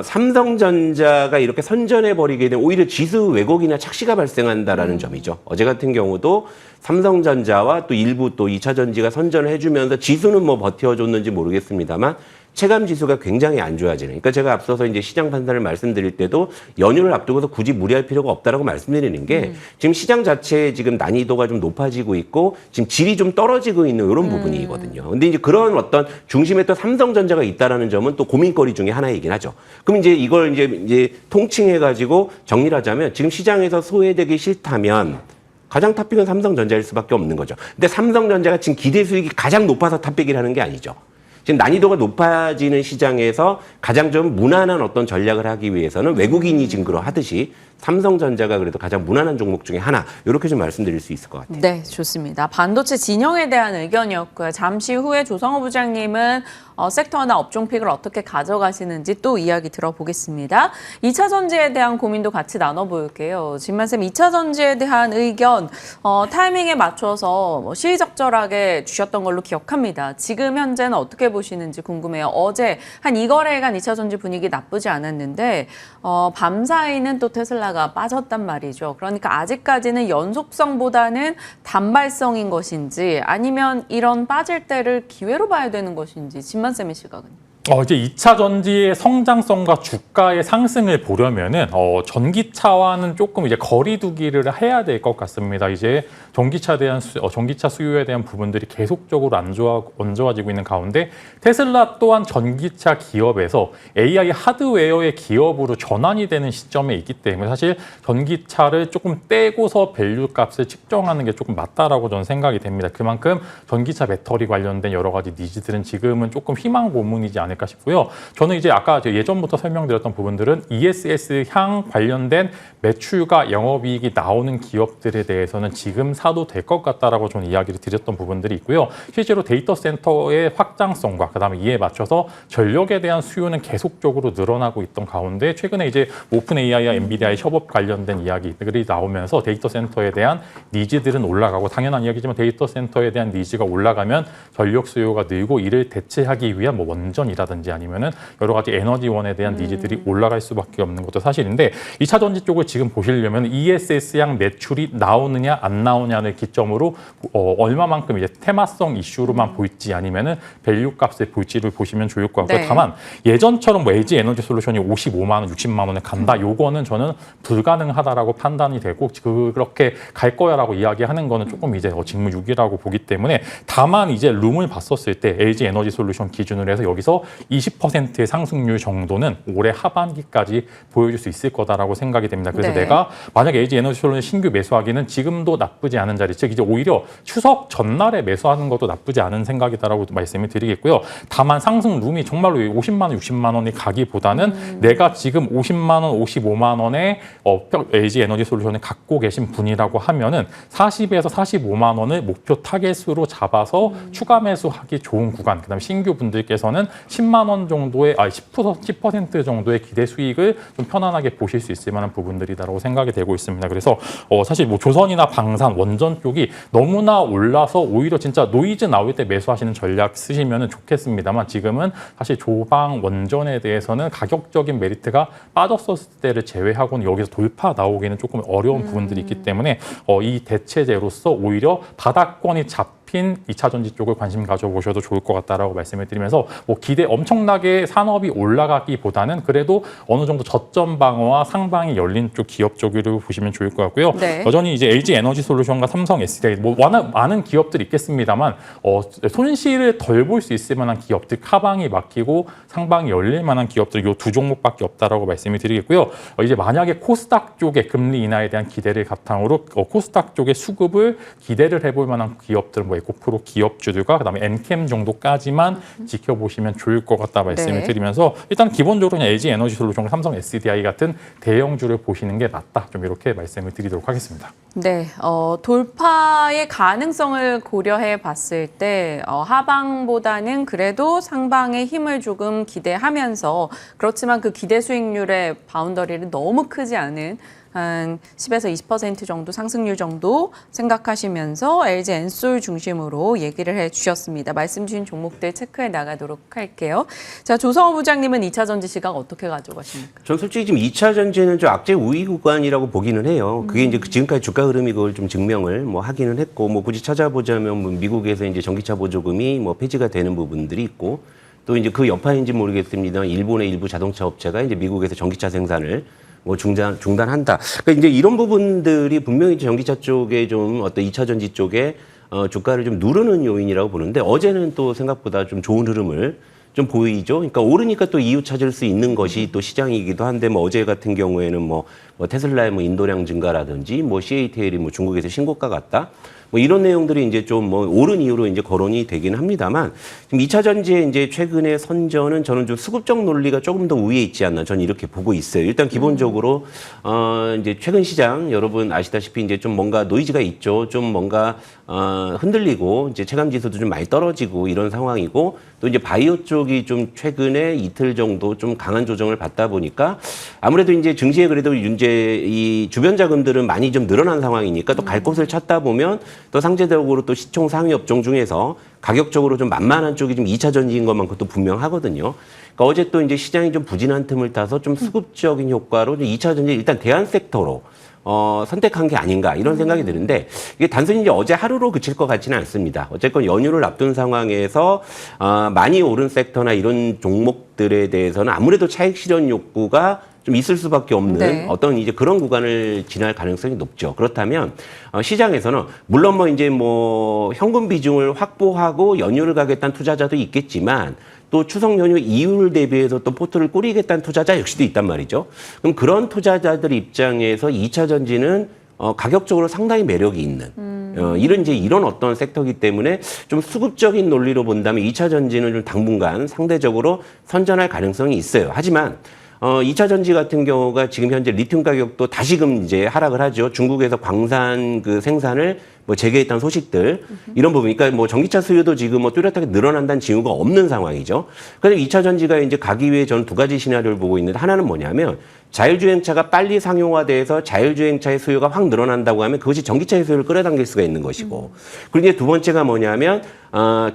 삼성전자가 이렇게 선전해 버리게 되면 오히려 지수 왜곡이나 착시가 발생한다라는 점이죠. 어제 같은 경우도 삼성전자와 또 일부 또 2차 전지가 선전을 해주면서 지수는 뭐 버텨줬는지 모르겠습니다만 체감 지수가 굉장히 안 좋아지는. 그러니까 제가 앞서서 이제 시장 판단을 말씀드릴 때도 연휴를 앞두고서 굳이 무리할 필요가 없다라고 말씀드리는 게, 지금 시장 자체의 지금 난이도가 좀 높아지고 있고 지금 질이 좀 떨어지고 있는 이런 부분이거든요. 근데 이제 그런 어떤 중심에 또 삼성전자가 있다라는 점은 또 고민거리 중에 하나이긴 하죠. 그럼 이제 이걸 이제 통칭해 가지고 정리를 하자면, 지금 시장에서 소외되기 싫다면 가장 탑픽은 삼성전자일 수밖에 없는 거죠. 근데 삼성전자가 지금 기대 수익이 가장 높아서 탑픽을 하는 게 아니죠. 지금 난이도가 높아지는 시장에서 가장 좀 무난한 어떤 전략을 하기 위해서는 외국인이 지금 그러하듯이 삼성전자가 그래도 가장 무난한 종목 중에 하나, 이렇게 좀 말씀드릴 수 있을 것 같아요. 네, 좋습니다. 반도체 진영에 대한 의견이었고요. 잠시 후에 조성호 부장님은 섹터나 업종픽을 어떻게 가져가시는지 또 이야기 들어보겠습니다. 2차 전지에 대한 고민도 같이 나눠볼게요. 진만쌤, 2차 전지에 대한 의견 타이밍에 맞춰서 시의적절하게 주셨던 걸로 기억합니다. 지금 현재는 어떻게 보시는지 궁금해요. 어제 한 2거래일간 2차 전지 분위기 나쁘지 않았는데 밤사이는 또 테슬라가 빠졌단 말이죠. 그러니까 아직까지는 연속성보다는 단발성인 것인지, 아니면 이런 빠질 때를 기회로 봐야 되는 것인지, 진만쌤의 시각은? 이제 2차 전지의 성장성과 주가의 상승을 보려면은 전기차와는 조금 이제 거리두기를 해야 될 것 같습니다. 이제 전기차 수요에 대한 부분들이 계속적으로 안 좋아지고 있는 가운데, 테슬라 또한 전기차 기업에서 AI 하드웨어의 기업으로 전환이 되는 시점에 있기 때문에 사실 전기차를 조금 떼고서 밸류 값을 측정하는 게 조금 맞다라고 저는 생각이 됩니다. 그만큼 전기차 배터리 관련된 여러 가지 니즈들은 지금은 조금 희망 고문이지 않을까 않을까 싶고요. 저는 이제 아까 예전부터 설명드렸던 부분들은 ESS 향 관련된 매출과 영업이익이 나오는 기업들에 대해서는 지금 사도 될 것 같다라고 저는 이야기를 드렸던 부분들이 있고요. 실제로 데이터 센터의 확장성과 그다음에 이에 맞춰서 전력에 대한 수요는 계속적으로 늘어나고 있던 가운데 최근에 이제 오픈 AI와 엔비디아의 협업 관련된 이야기들이 나오면서 데이터 센터에 대한 니즈들은 올라가고 당연한 이야기지만 데이터 센터에 대한 니즈가 올라가면 전력 수요가 늘고 이를 대체하기 위한 뭐 원전이라든지 아니면은 여러 가지 에너지원에 대한 니즈들이 올라갈 수밖에 없는 것도 사실인데 2차 전지 쪽을 지금 보시려면 ESS양 매출이 나오느냐 안 나오냐를 기점으로 얼마만큼 이제 테마성 이슈로만 볼지 아니면은 밸류 값을 볼지를 보시면 좋을 것 같고요. 네. 다만 예전처럼 뭐 LG 에너지 솔루션이 55만 원, 60만 원에 간다. 요거는 저는 불가능하다라고 판단이 되고 그렇게 갈 거야라고 이야기하는 거는 조금 이제 직무유기라고 보기 때문에 다만 이제 룸을 봤었을 때 LG 에너지 솔루션 기준으로 해서 여기서 20%의 상승률 정도는 올해 하반기까지 보여줄 수 있을 거다라고 생각이 됩니다. 그래서 네. 내가 만약에 LG 에너지 솔루션 신규 매수하기는 지금도 나쁘지 않은 자리, 즉 이제 오히려 추석 전날에 매수하는 것도 나쁘지 않은 생각이다라고 말씀을 드리겠고요. 다만 상승 룸이 정말로 50만 원, 60만 원이 가기보다는 내가 지금 50만 원, 55만 원에 LG 에너지 솔루션을 갖고 계신 분이라고 하면은 40에서 45만 원을 목표 타겟으로 잡아서 추가 매수하기 좋은 구간. 그다음에 신규 분들께서는 10만 원 정도의 10% 정도의 기대 수익을 좀 편안하게 보실 수 있을 만한 부분들이다라고 생각이 되고 있습니다. 그래서 사실 뭐 조선이나 방산, 원전 쪽이 너무나 올라서 오히려 진짜 노이즈 나올 때 매수하시는 전략 쓰시면 좋겠습니다만 지금은 사실 조방 원전에 대해서는 가격적인 메리트가 빠졌었을 때를 제외하고는 여기서 돌파 나오기는 조금 어려운 부분들이 있기 때문에 이 대체제로서 오히려 바닥권이 잡힌 2차 전지 쪽을 관심 가져보셔도 좋을 것 같다라고 말씀을 드리면서 뭐 기대 엄청나게 산업이 올라가기보다는 그래도 어느 정도 저점 방어와 상방이 열린 쪽 기업 쪽으로 보시면 좋을 것 같고요. 네. 여전히 이제 LG 에너지 솔루션과 삼성 SDI 뭐 많은 기업들이 있겠습니다만 손실을 덜 볼 수 있을 만한 기업들 하방이 막히고 상방이 열릴 만한 기업들 이 두 종목밖에 없다라고 말씀을 드리겠고요. 이제 만약에 코스닥 쪽의 금리 인하에 대한 기대를 바탕으로 코스닥 쪽의 수급을 기대를 해볼 만한 기업들 뭐 에코프로 기업주들과 그다음에 엔캠 정도까지만 지켜보시면 좋을 것 같다 말씀을 네. 드리면서 일단 기본적으로 그냥 LG 에너지 솔루션, 삼성 SDI 같은 대형주를 보시는 게 낫다. 좀 이렇게 말씀을 드리도록 하겠습니다. 네, 돌파의 가능성을 고려해 봤을 때 하방보다는 그래도 상방의 힘을 조금 기대하면서 그렇지만 그 기대 수익률의 바운더리를 너무 크지 않은 한 10에서 20% 정도 상승률 정도 생각하시면서 LG 엔솔 중심으로 얘기를 해주셨습니다. 말씀 주신 종목들 체크해 나가도록 할게요. 자, 조성호 부장님은 2차 전지 시각 어떻게 가져가십니까? 전 솔직히 지금 2차 전지는 좀 악재 우위 구간이라고 보기는 해요. 그게 이제 지금까지 주가 흐름이 그걸 좀 증명을 뭐 하기는 했고, 뭐 굳이 찾아보자면 뭐 미국에서 이제 전기차 보조금이 뭐 폐지가 되는 부분들이 있고, 또 이제 그 여파인지 모르겠습니다. 일본의 일부 자동차 업체가 이제 미국에서 전기차 생산을 뭐 중단한다. 그러니까 이제 이런 부분들이 분명히 전기차 쪽에 좀 어떤 2차 전지 쪽에 주가를 좀 누르는 요인이라고 보는데 어제는 또 생각보다 좀 좋은 흐름을 좀 보이죠. 그러니까 오르니까 또 이유 찾을 수 있는 것이 또 시장이기도 한데 뭐 어제 같은 경우에는 뭐 테슬라의 뭐 인도량 증가라든지 뭐 CATL이 뭐 중국에서 신고가 같다. 뭐 이런 내용들이 이제 좀 뭐 오른 이유로 이제 거론이 되긴 합니다만 지금 2차 전지의 이제 최근의 선전은 저는 좀 수급적 논리가 조금 더 우위에 있지 않나 저는 이렇게 보고 있어요. 일단 기본적으로 이제 최근 시장 여러분 아시다시피 이제 좀 뭔가 노이즈가 있죠. 좀 뭔가 흔들리고 이제 체감 지수도 좀 많이 떨어지고 이런 상황이고 또 이제 바이오 쪽이 좀 최근에 이틀 정도 좀 강한 조정을 받다 보니까 아무래도 이제 증시에 그래도 이 주변 자금들은 많이 좀 늘어난 상황이니까 또 갈 곳을 찾다 보면 또 상대적으로 또 시총 상위 업종 중에서 가격적으로 좀 만만한 쪽이 좀 2차 전지인 것만 그것도 분명하거든요. 그러니까 어제 또 이제 시장이 좀 부진한 틈을 타서 좀 수급적인 효과로 2차 전지 일단 대한 섹터로 선택한 게 아닌가 이런 생각이 드는데 이게 단순히 이제 어제 하루로 그칠 것 같지는 않습니다. 어쨌건 연휴를 앞둔 상황에서 많이 오른 섹터나 이런 종목들에 대해서는 아무래도 차익 실현 욕구가 좀 있을 수밖에 없는 네. 어떤 이제 그런 구간을 지날 가능성이 높죠. 그렇다면 시장에서는 물론 뭐 이제 뭐 현금 비중을 확보하고 연휴를 가겠다는 투자자도 있겠지만 또 추석 연휴 이후를 대비해서 또 포트를 꾸리겠다는 투자자 역시도 있단 말이죠. 그럼 그런 투자자들 입장에서 2차 전지는 가격적으로 상당히 매력이 있는 이런 어떤 섹터이기 때문에 좀 수급적인 논리로 본다면 2차 전지는 좀 당분간 상대적으로 선전할 가능성이 있어요. 하지만 2차 전지 같은 경우가 지금 현재 리튬 가격도 다시금 이제 하락을 하죠. 중국에서 광산 그 생산을 뭐 재개했다는 소식들 이런 부분, 그러니까 뭐 전기차 수요도 지금 뭐 뚜렷하게 늘어난다는 징후가 없는 상황이죠. 그래서 2차 전지가 이제 가기 위해 저는 두 가지 시나리오를 보고 있는데, 하나는 뭐냐면 자율주행차가 빨리 상용화돼서 자율주행차의 수요가 확 늘어난다고 하면 그것이 전기차의 수요를 끌어당길 수가 있는 것이고, 그리고 이제 두 번째가 뭐냐면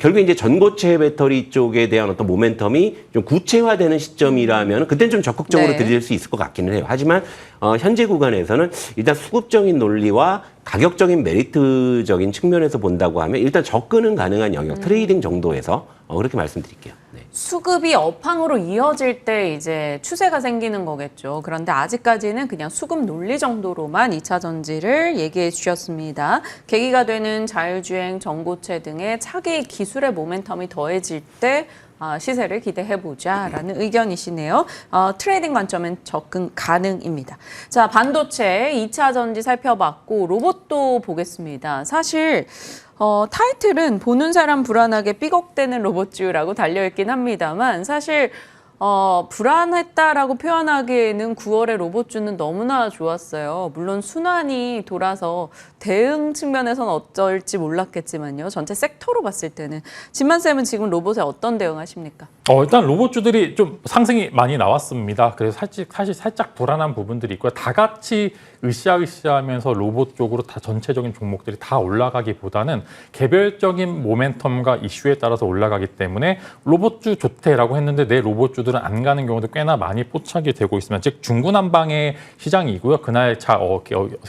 결국에 이제 전고체 배터리 쪽에 대한 어떤 모멘텀이 좀 구체화되는 시점이라면 그때는 좀 적극적으로 네. 들이댈 수 있을 것 같기는 해요. 하지만 현재 구간에서는 일단 수급적인 논리와 가격적인 메리트적인 측면에서 본다고 하면 일단 접근은 가능한 영역, 트레이딩 정도에서 그렇게 말씀드릴게요. 네. 수급이 업황으로 이어질 때 이제 추세가 생기는 거겠죠. 그런데 아직까지는 그냥 수급 논리 정도로만 2차 전지를 얘기해 주셨습니다. 계기가 되는 자율주행, 전고체 등의 차기 기술의 모멘텀이 더해질 때 시세를 기대해보자라는 의견이시네요. 트레이딩 관점은 접근 가능입니다. 자, 반도체 2차 전지 살펴봤고 로봇도 보겠습니다. 사실 타이틀은 보는 사람 불안하게 삐걱대는 로봇주라고 달려있긴 합니다만, 사실 불안했다라고 표현하기에는 9월에 로봇주는 너무나 좋았어요. 물론 순환이 돌아서 대응 측면에서는 어쩔지 몰랐겠지만요. 전체 섹터로 봤을 때는. 진만쌤은 지금 로봇에 어떤 대응하십니까? 일단 로봇주들이 좀 상승이 많이 나왔습니다. 그래서 사실 살짝 불안한 부분들이 있고요. 다 같이 으쌰으쌰하면서 로봇 쪽으로 다 전체적인 종목들이 다 올라가기보다는 개별적인 모멘텀과 이슈에 따라서 올라가기 때문에 로봇주 좋대라고 했는데 내 로봇주들은 안 가는 경우도 꽤나 많이 포착이 되고 있으면, 즉 중구난방의 시장이고요. 그날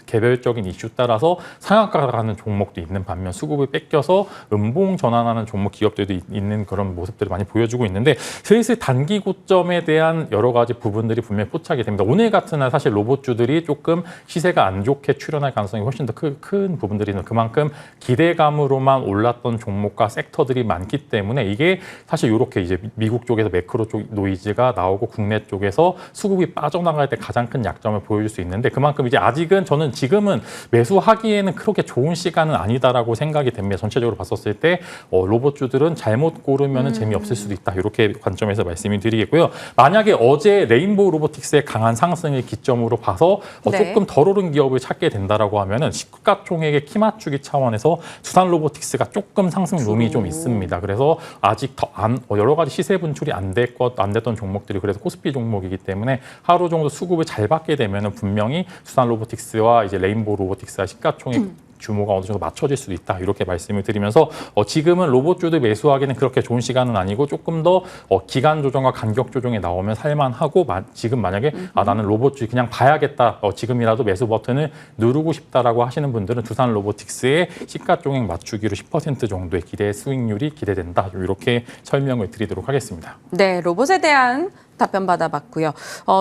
개별적인 이슈 따라서 상한가가 가는 종목도 있는 반면 수급을 뺏겨서 음봉 전환하는 종목 기업들도 있는 그런 모습들을 많이 보여주고 있는데, 슬슬 단기 고점에 대한 여러 가지 부분들이 분명히 포착이 됩니다. 오늘 같은 날 사실 로봇주들이 조금 시세가 안 좋게 출현할 가능성이 훨씬 더 큰 부분들이 있는, 그만큼 기대감으로만 올랐던 종목과 섹터들이 많기 때문에 이게 사실 이렇게 이제 미국 쪽에서 매크로 쪽 노이즈가 나오고 국내 쪽에서 수급이 빠져나갈 때 가장 큰 약점을 보여줄 수 있는데, 그만큼 이제 아직은 저는 지금은 매수하기에는 그렇게 좋은 시간은 아니다라고 생각이 됩니다. 전체적으로 봤었을 때 로봇주들은 잘못 고르면 재미없을 수도 있다, 이렇게 관점에서 말씀을 드리겠고요. 만약에 어제 레인보우 로보틱스의 강한 상승을 기점으로 봐서 네. 조금 덜 오른 기업을 찾게 된다라고 하면은 시가총액의 키 맞추기 차원에서 두산 로보틱스가 조금 상승 룸이 좀 있습니다. 그래서 아직 더 여러 가지 시세 분출이 안 됐던 종목들이 그래서 코스피 종목이기 때문에 하루 정도 수급을 잘 받게 되면은 분명히 두산 로보틱스와 이제 레인보우 로보틱스와 시가총액 규모가 어느 정도 맞춰질 수도 있다, 이렇게 말씀을 드리면서 지금은 로봇주들 매수하기는 그렇게 좋은 시간은 아니고 조금 더 기간 조정과 간격 조정이 나오면 살만하고, 지금 만약에 나는 로봇주 그냥 봐야겠다, 지금이라도 매수 버튼을 누르고 싶다라고 하시는 분들은 두산 로보틱스의 시가총액 맞추기로 10% 정도의 기대 수익률이 기대된다, 이렇게 설명을 드리도록 하겠습니다. 네, 로봇에 대한 답변 받아봤고요.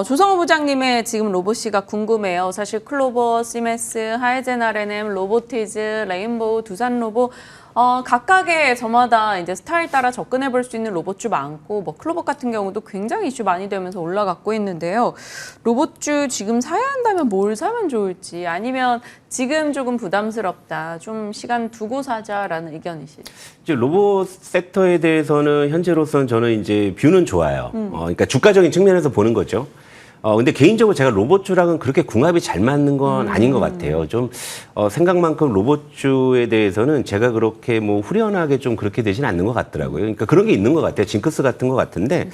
조성호 부장님의 지금 로봇이가 궁금해요. 사실 클로버, 시메스, 하이젠 R&M, 로보티즈, 레인보우, 두산 로봇 각각의 저마다 이제 스타일 따라 접근해 볼 수 있는 로봇주 많고, 뭐 클로버 같은 경우도 굉장히 이슈 많이 되면서 올라갔고 있는데요. 로봇주 지금 사야 한다면 뭘 사면 좋을지, 아니면 지금 조금 부담스럽다, 좀 시간 두고 사자라는 의견이시죠? 이제 로봇 섹터에 대해서는 현재로서는 저는 이제 뷰는 좋아요. 그러니까 주가적인 측면에서 보는 거죠. 근데 개인적으로 제가 로봇주랑은 그렇게 궁합이 잘 맞는 건 아닌 것 같아요. 좀, 생각만큼 로봇주에 대해서는 제가 그렇게 뭐 후련하게 좀 그렇게 되지는 않는 것 같더라고요. 그러니까 그런 게 있는 것 같아요. 징크스 같은 것 같은데.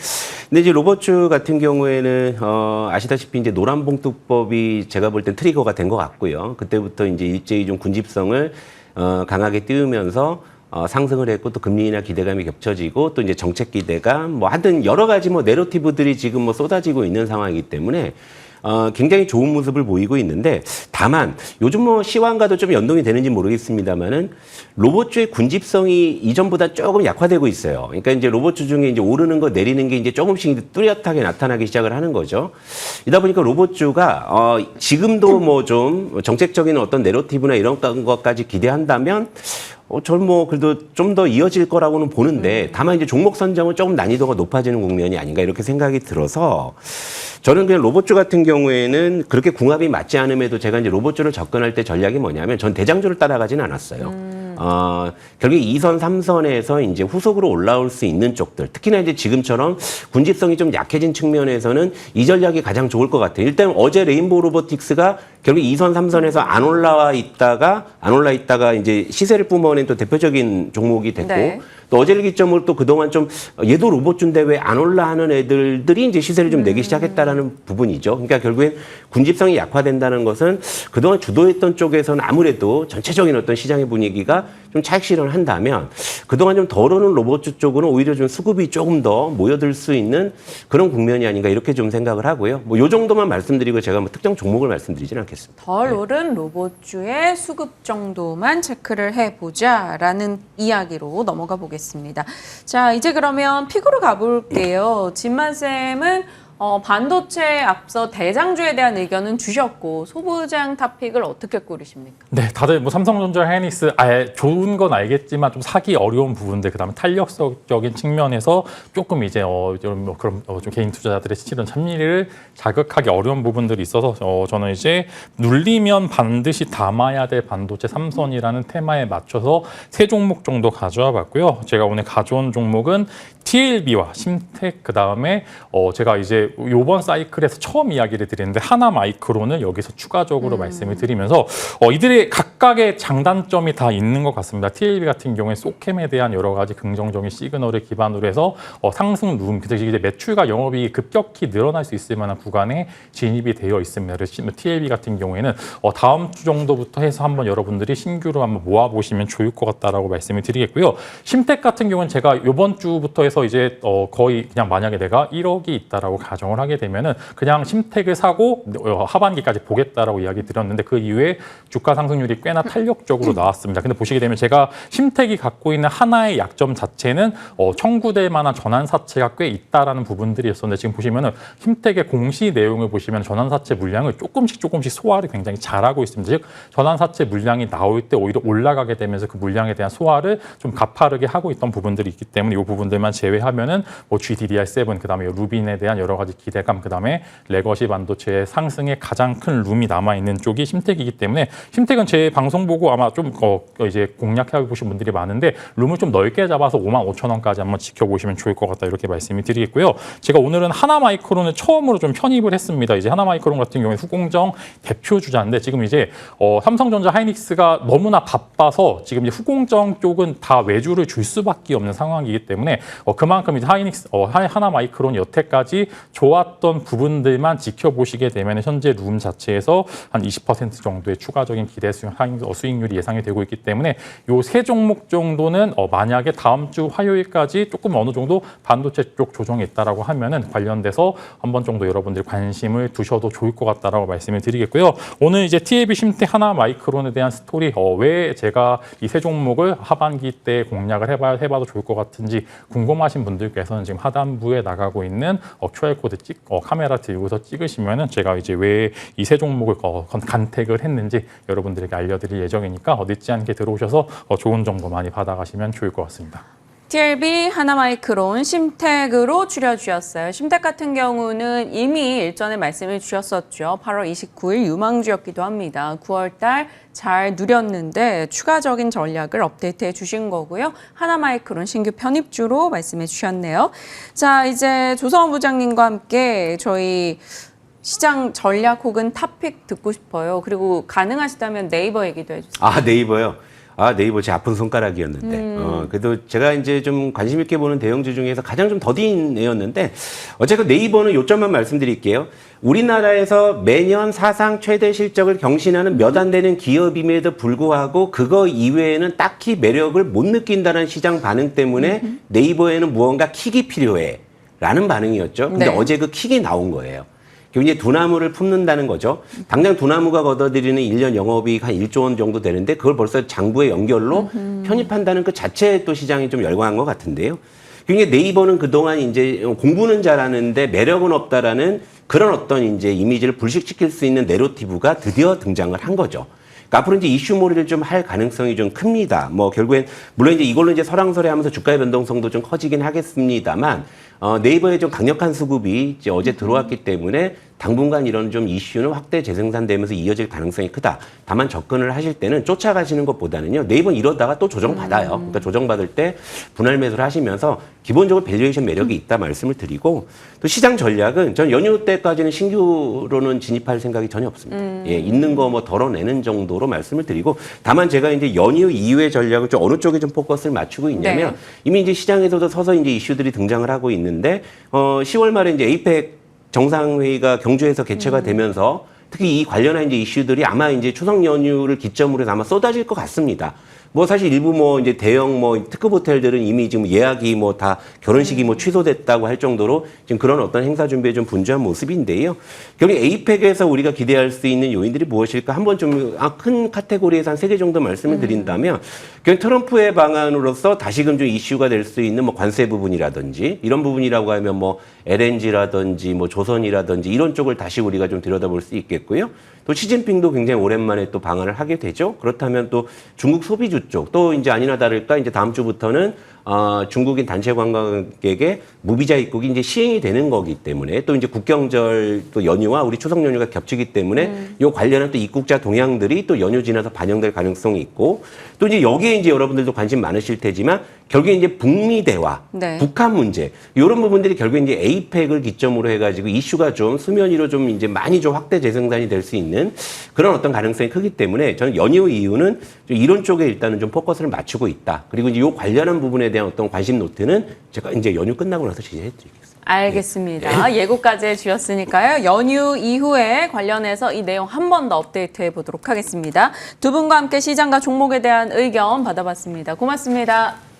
근데 이제 로봇주 같은 경우에는, 아시다시피 이제 노란봉투법이 제가 볼 땐 트리거가 된 것 같고요. 그때부터 이제 일제히 좀 군집성을, 강하게 띄우면서 상승을 했고, 또 금리 인하 기대감이 겹쳐지고, 또 이제 정책 기대감, 뭐 하여튼 여러 가지 뭐 내러티브들이 지금 뭐 쏟아지고 있는 상황이기 때문에 굉장히 좋은 모습을 보이고 있는데, 다만 요즘 뭐 시황과도 좀 연동이 되는지 모르겠습니다만은 로봇주의 군집성이 이전보다 조금 약화되고 있어요. 그러니까 이제 로봇주 중에 이제 오르는 거 내리는 게 이제 조금씩 뚜렷하게 나타나기 시작을 하는 거죠. 이다 보니까 로봇주가 지금도 뭐 좀 정책적인 어떤 내러티브나 이런 것까지 기대한다면 저는 뭐 그래도 좀 더 이어질 거라고는 보는데 다만 이제 종목 선정은 조금 난이도가 높아지는 국면이 아닌가 이렇게 생각이 들어서 저는 그냥 로봇주 같은 경우에는 그렇게 궁합이 맞지 않음에도 제가 이제 로봇주를 접근할 때 전략이 뭐냐면 전 대장주를 따라가지는 않았어요. 결국 2선, 3선에서 이제 후속으로 올라올 수 있는 쪽들, 특히나 이제 지금처럼 군집성이 좀 약해진 측면에서는 이 전략이 가장 좋을 것 같아요. 일단 어제 레인보우 로보틱스가 결국 2선, 3선에서 안 올라 있다가 이제 시세를 뿜어낸 또 대표적인 종목이 됐고, 네. 또 어제를 기점으로 또 그동안 좀 얘도 로봇주인데 왜 안 올라하는 애들이 이제 시세를 좀 내기 시작했다라는 부분이죠. 그러니까 결국엔 군집성이 약화된다는 것은 그동안 주도했던 쪽에서는 아무래도 전체적인 어떤 시장의 분위기가 좀 차익 실현을 한다면 그동안 좀 덜 오는 로봇주 쪽으로는 오히려 좀 수급이 조금 더 모여들 수 있는 그런 국면이 아닌가 이렇게 좀 생각을 하고요. 뭐 요 정도만 말씀드리고 제가 뭐 특정 종목을 말씀드리지는 않겠습니다. 덜 오른 로봇주의 수급 정도만 체크를 해보자라는 이야기로 넘어가 보겠습니다. 자, 이제 그러면 픽으로 가볼게요. 진만쌤은 반도체 앞서 대장주에 대한 의견은 주셨고 소부장 탑픽을 어떻게 꾸리십니까? 네, 다들 뭐 삼성전자, 하이닉스 아예 좋은 건 알겠지만 좀 사기 어려운 부분들, 그다음에 탄력적인 측면에서 조금 이제 좀 개인 투자자들의 실은 참여를 자극하기 어려운 부분들이 있어서 저는 이제 눌리면 반드시 담아야 될 반도체 3선이라는 테마에 맞춰서 3종목 정도 가져와 봤고요. 제가 오늘 가져온 종목은 TLB와 심텍, 그다음에 제가 이제 요번 사이클에서 처음 이야기를 드리는데 하나마이크론을 여기서 추가적으로 말씀을 드리면서 이들의 각각의 장단점이 다 있는 것 같습니다. TLB 같은 경우에 소캠에 대한 여러 가지 긍정적인 시그널을 기반으로 해서 상승 룸, 그래서 이제 매출과 영업이 급격히 늘어날 수 있을 만한 구간에 진입이 되어 있습니다. 그래서 TLB 같은 경우에는 다음 주 정도부터 해서 한번 여러분들이 신규로 한번 모아보시면 좋을 것 같다라고 말씀을 드리겠고요. 심텍 같은 경우는 제가 이번 주부터 해서 이제 거의 그냥 만약에 내가 1억이 있다라고 가정을 하게 되면은 그냥 심텍을 사고 하반기까지 보겠다라고 이야기 드렸는데 그 이후에 주가 상승률이 꽤나 탄력적으로 나왔습니다. 근데 보시게 되면 제가 심텍이 갖고 있는 하나의 약점 자체는 청구될 만한 전환사채가 꽤 있다라는 부분들이 있었는데 지금 보시면은 심텍의 공시 내용을 보시면 전환사채 물량을 조금씩 소화를 굉장히 잘하고 있습니다. 즉 전환사채 물량이 나올 때 오히려 올라가게 되면서 그 물량에 대한 소화를 좀 가파르게 하고 있던 부분들이 있기 때문에 이 부분들만 제외하면은 뭐 GDDR7 그다음에 루빈에 대한 여러 가지 기대감, 그다음에 레거시 반도체의 상승에 가장 큰 룸이 남아 있는 쪽이 심텍이기 때문에 심텍은 제 방송 보고 아마 좀 이제 공략해 보신 분들이 많은데 룸을 좀 넓게 잡아서 55,000원까지 한번 지켜보시면 좋을 것 같다 이렇게 말씀을 드리겠고요. 제가 오늘은 하나마이크론을 처음으로 좀 편입을 했습니다. 이제 하나마이크론 같은 경우에 후공정 대표 주자인데 지금 이제 삼성전자, 하이닉스가 너무나 바빠서 지금 이제 후공정 쪽은 다 외주를 줄 수밖에 없는 상황이기 때문에 그만큼 이제 하나마이크론 여태까지 좋았던 부분들만 지켜보시게 되면 현재 룸 자체에서 한 20% 정도의 추가적인 기대 수익률이 예상이 되고 있기 때문에 요 3종목 정도는 만약에 다음 주 화요일까지 조금 어느 정도 반도체 쪽 조정이 있다라고 하면은 관련돼서 한번 정도 여러분들이 관심을 두셔도 좋을 것 같다라고 말씀을 드리겠고요. 오늘 이제 TLB, 심텍, 하나마이크론에 대한 스토리 왜 제가 이 3종목을 하반기 때 공략을 해봐도 좋을 것 같은지 궁금하신 분들께서는 지금 하단부에 나가고 있는 QR코드 카메라 들고서 찍으시면은 제가 이제 왜 이 3종목을 간택을 했는지 여러분들에게 알려드릴 예정이니까 늦지 않게 들어오셔서 좋은 정보 많이 받아가시면 좋을 것 같습니다. TLB, 하나마이크론, 심텍으로 추려주셨어요. 심텍 같은 경우는 이미 일전에 말씀을 주셨었죠. 8월 29일 유망주였기도 합니다. 9월 달 잘 누렸는데 추가적인 전략을 업데이트해 주신 거고요. 하나마이크론 신규 편입주로 말씀해 주셨네요. 자, 이제 조성원 부장님과 함께 저희 시장 전략 혹은 탑픽 듣고 싶어요. 그리고 가능하시다면 네이버 얘기도 해주세요. 아, 네이버요? 네이버 제 아픈 손가락이었는데. 그래도 제가 이제 좀 관심 있게 보는 대형주 중에서 가장 좀 더딘 애였는데, 어쨌든 네이버는 요점만 말씀드릴게요. 우리나라에서 매년 사상 최대 실적을 경신하는 몇 안 되는 기업임에도 불구하고 그거 이외에는 딱히 매력을 못 느낀다는 시장 반응 때문에 네이버에는 무언가 킥이 필요해. 라는 반응이었죠. 근데 네. 어제 그 킥이 나온 거예요. 이제 두나무를 품는다는 거죠. 당장 두나무가 걷어들이는 1년 영업이익 한 1조 원 정도 되는데 그걸 벌써 장부의 연결로 편입한다는 그 자체에 또 시장이 좀 열광한 것 같은데요. 그러니까 네이버는 그동안 이제 공부는 잘하는데 매력은 없다라는 그런 어떤 이제 이미지를 불식시킬 수 있는 내러티브가 드디어 등장을 한 거죠. 그러니까 앞으로 이제 이슈몰이를 좀 할 가능성이 좀 큽니다. 뭐 결국엔 물론 이제 이걸로 이제 설왕설래하면서 주가의 변동성도 좀 커지긴 하겠습니다만 네이버에 좀 강력한 수급이 이제 어제 들어왔기 때문에 당분간 이런 좀 이슈는 확대 재생산되면서 이어질 가능성이 크다. 다만 접근을 하실 때는 쫓아가시는 것보다는요. 네이버는 이러다가 또 조정받아요. 그러니까 조정받을 때 분할 매수를 하시면서 기본적으로 밸류에이션 매력이 있다 말씀을 드리고 또 시장 전략은 전 연휴 때까지는 신규로는 진입할 생각이 전혀 없습니다. 예, 있는 거 뭐 덜어내는 정도로 말씀을 드리고 다만 제가 이제 연휴 이후의 전략을 좀 어느 쪽에 좀 포커스를 맞추고 있냐면 네. 이미 이제 시장에서도 서서 이제 이슈들이 등장을 하고 있는데 10월 말에 이제 에이펙 정상회의가 경주에서 개최가 되면서 특히 이 관련한 이제 이슈들이 아마 이제 추석 연휴를 기점으로 해서 아마 쏟아질 것 같습니다. 뭐 사실 일부 뭐 이제 대형 뭐 특급 호텔들은 이미 지금 예약이 뭐 다 결혼식이 뭐 취소됐다고 할 정도로 지금 그런 어떤 행사 준비에 좀 분주한 모습인데요. 결국 에이펙에서 우리가 기대할 수 있는 요인들이 무엇일까 한번 좀 큰 카테고리에서 한 3개 정도 말씀을 드린다면 결국 트럼프의 방안으로서 다시금 좀 이슈가 될 수 있는 뭐 관세 부분이라든지 이런 부분이라고 하면 뭐 LNG라든지 뭐 조선이라든지 이런 쪽을 다시 우리가 좀 들여다볼 수 있겠고요. 또 시진핑도 굉장히 오랜만에 또 방한을 하게 되죠. 그렇다면 또 중국 소비주 쪽, 또 이제 아니나 다를까 이제 다음 주부터는 중국인 단체 관광객의 무비자 입국이 이제 시행이 되는 거기 때문에 또 이제 국경절 또 연휴와 우리 추석 연휴가 겹치기 때문에 요 관련한 또 입국자 동향들이 또 연휴 지나서 반영될 가능성이 있고 또 이제 여기에 이제 여러분들도 관심 많으실 테지만 결국에 이제 북미 대화, 네. 북한 문제 이런 부분들이 결국에 이제 에이펙을 기점으로 해가지고 이슈가 좀 수면 위로 좀 이제 많이 좀 확대 재생산이 될 수 있는 그런 어떤 가능성이 크기 때문에 저는 연휴 이후는 좀 이런 쪽에 일단은 좀 포커스를 맞추고 있다. 그리고 이제 요 관련한 부분에 대한 어떤 관심 노트는 제가 이제 연휴 끝나고 나서 지시해드리겠습니다. 알겠습니다. 예고까지 해주셨으니까요. 연휴 이후에 관련해서 이 내용 한 번 더 업데이트해 보도록 하겠습니다. 두 분과 함께 시장과 종목에 대한 의견 받아봤습니다. 고맙습니다.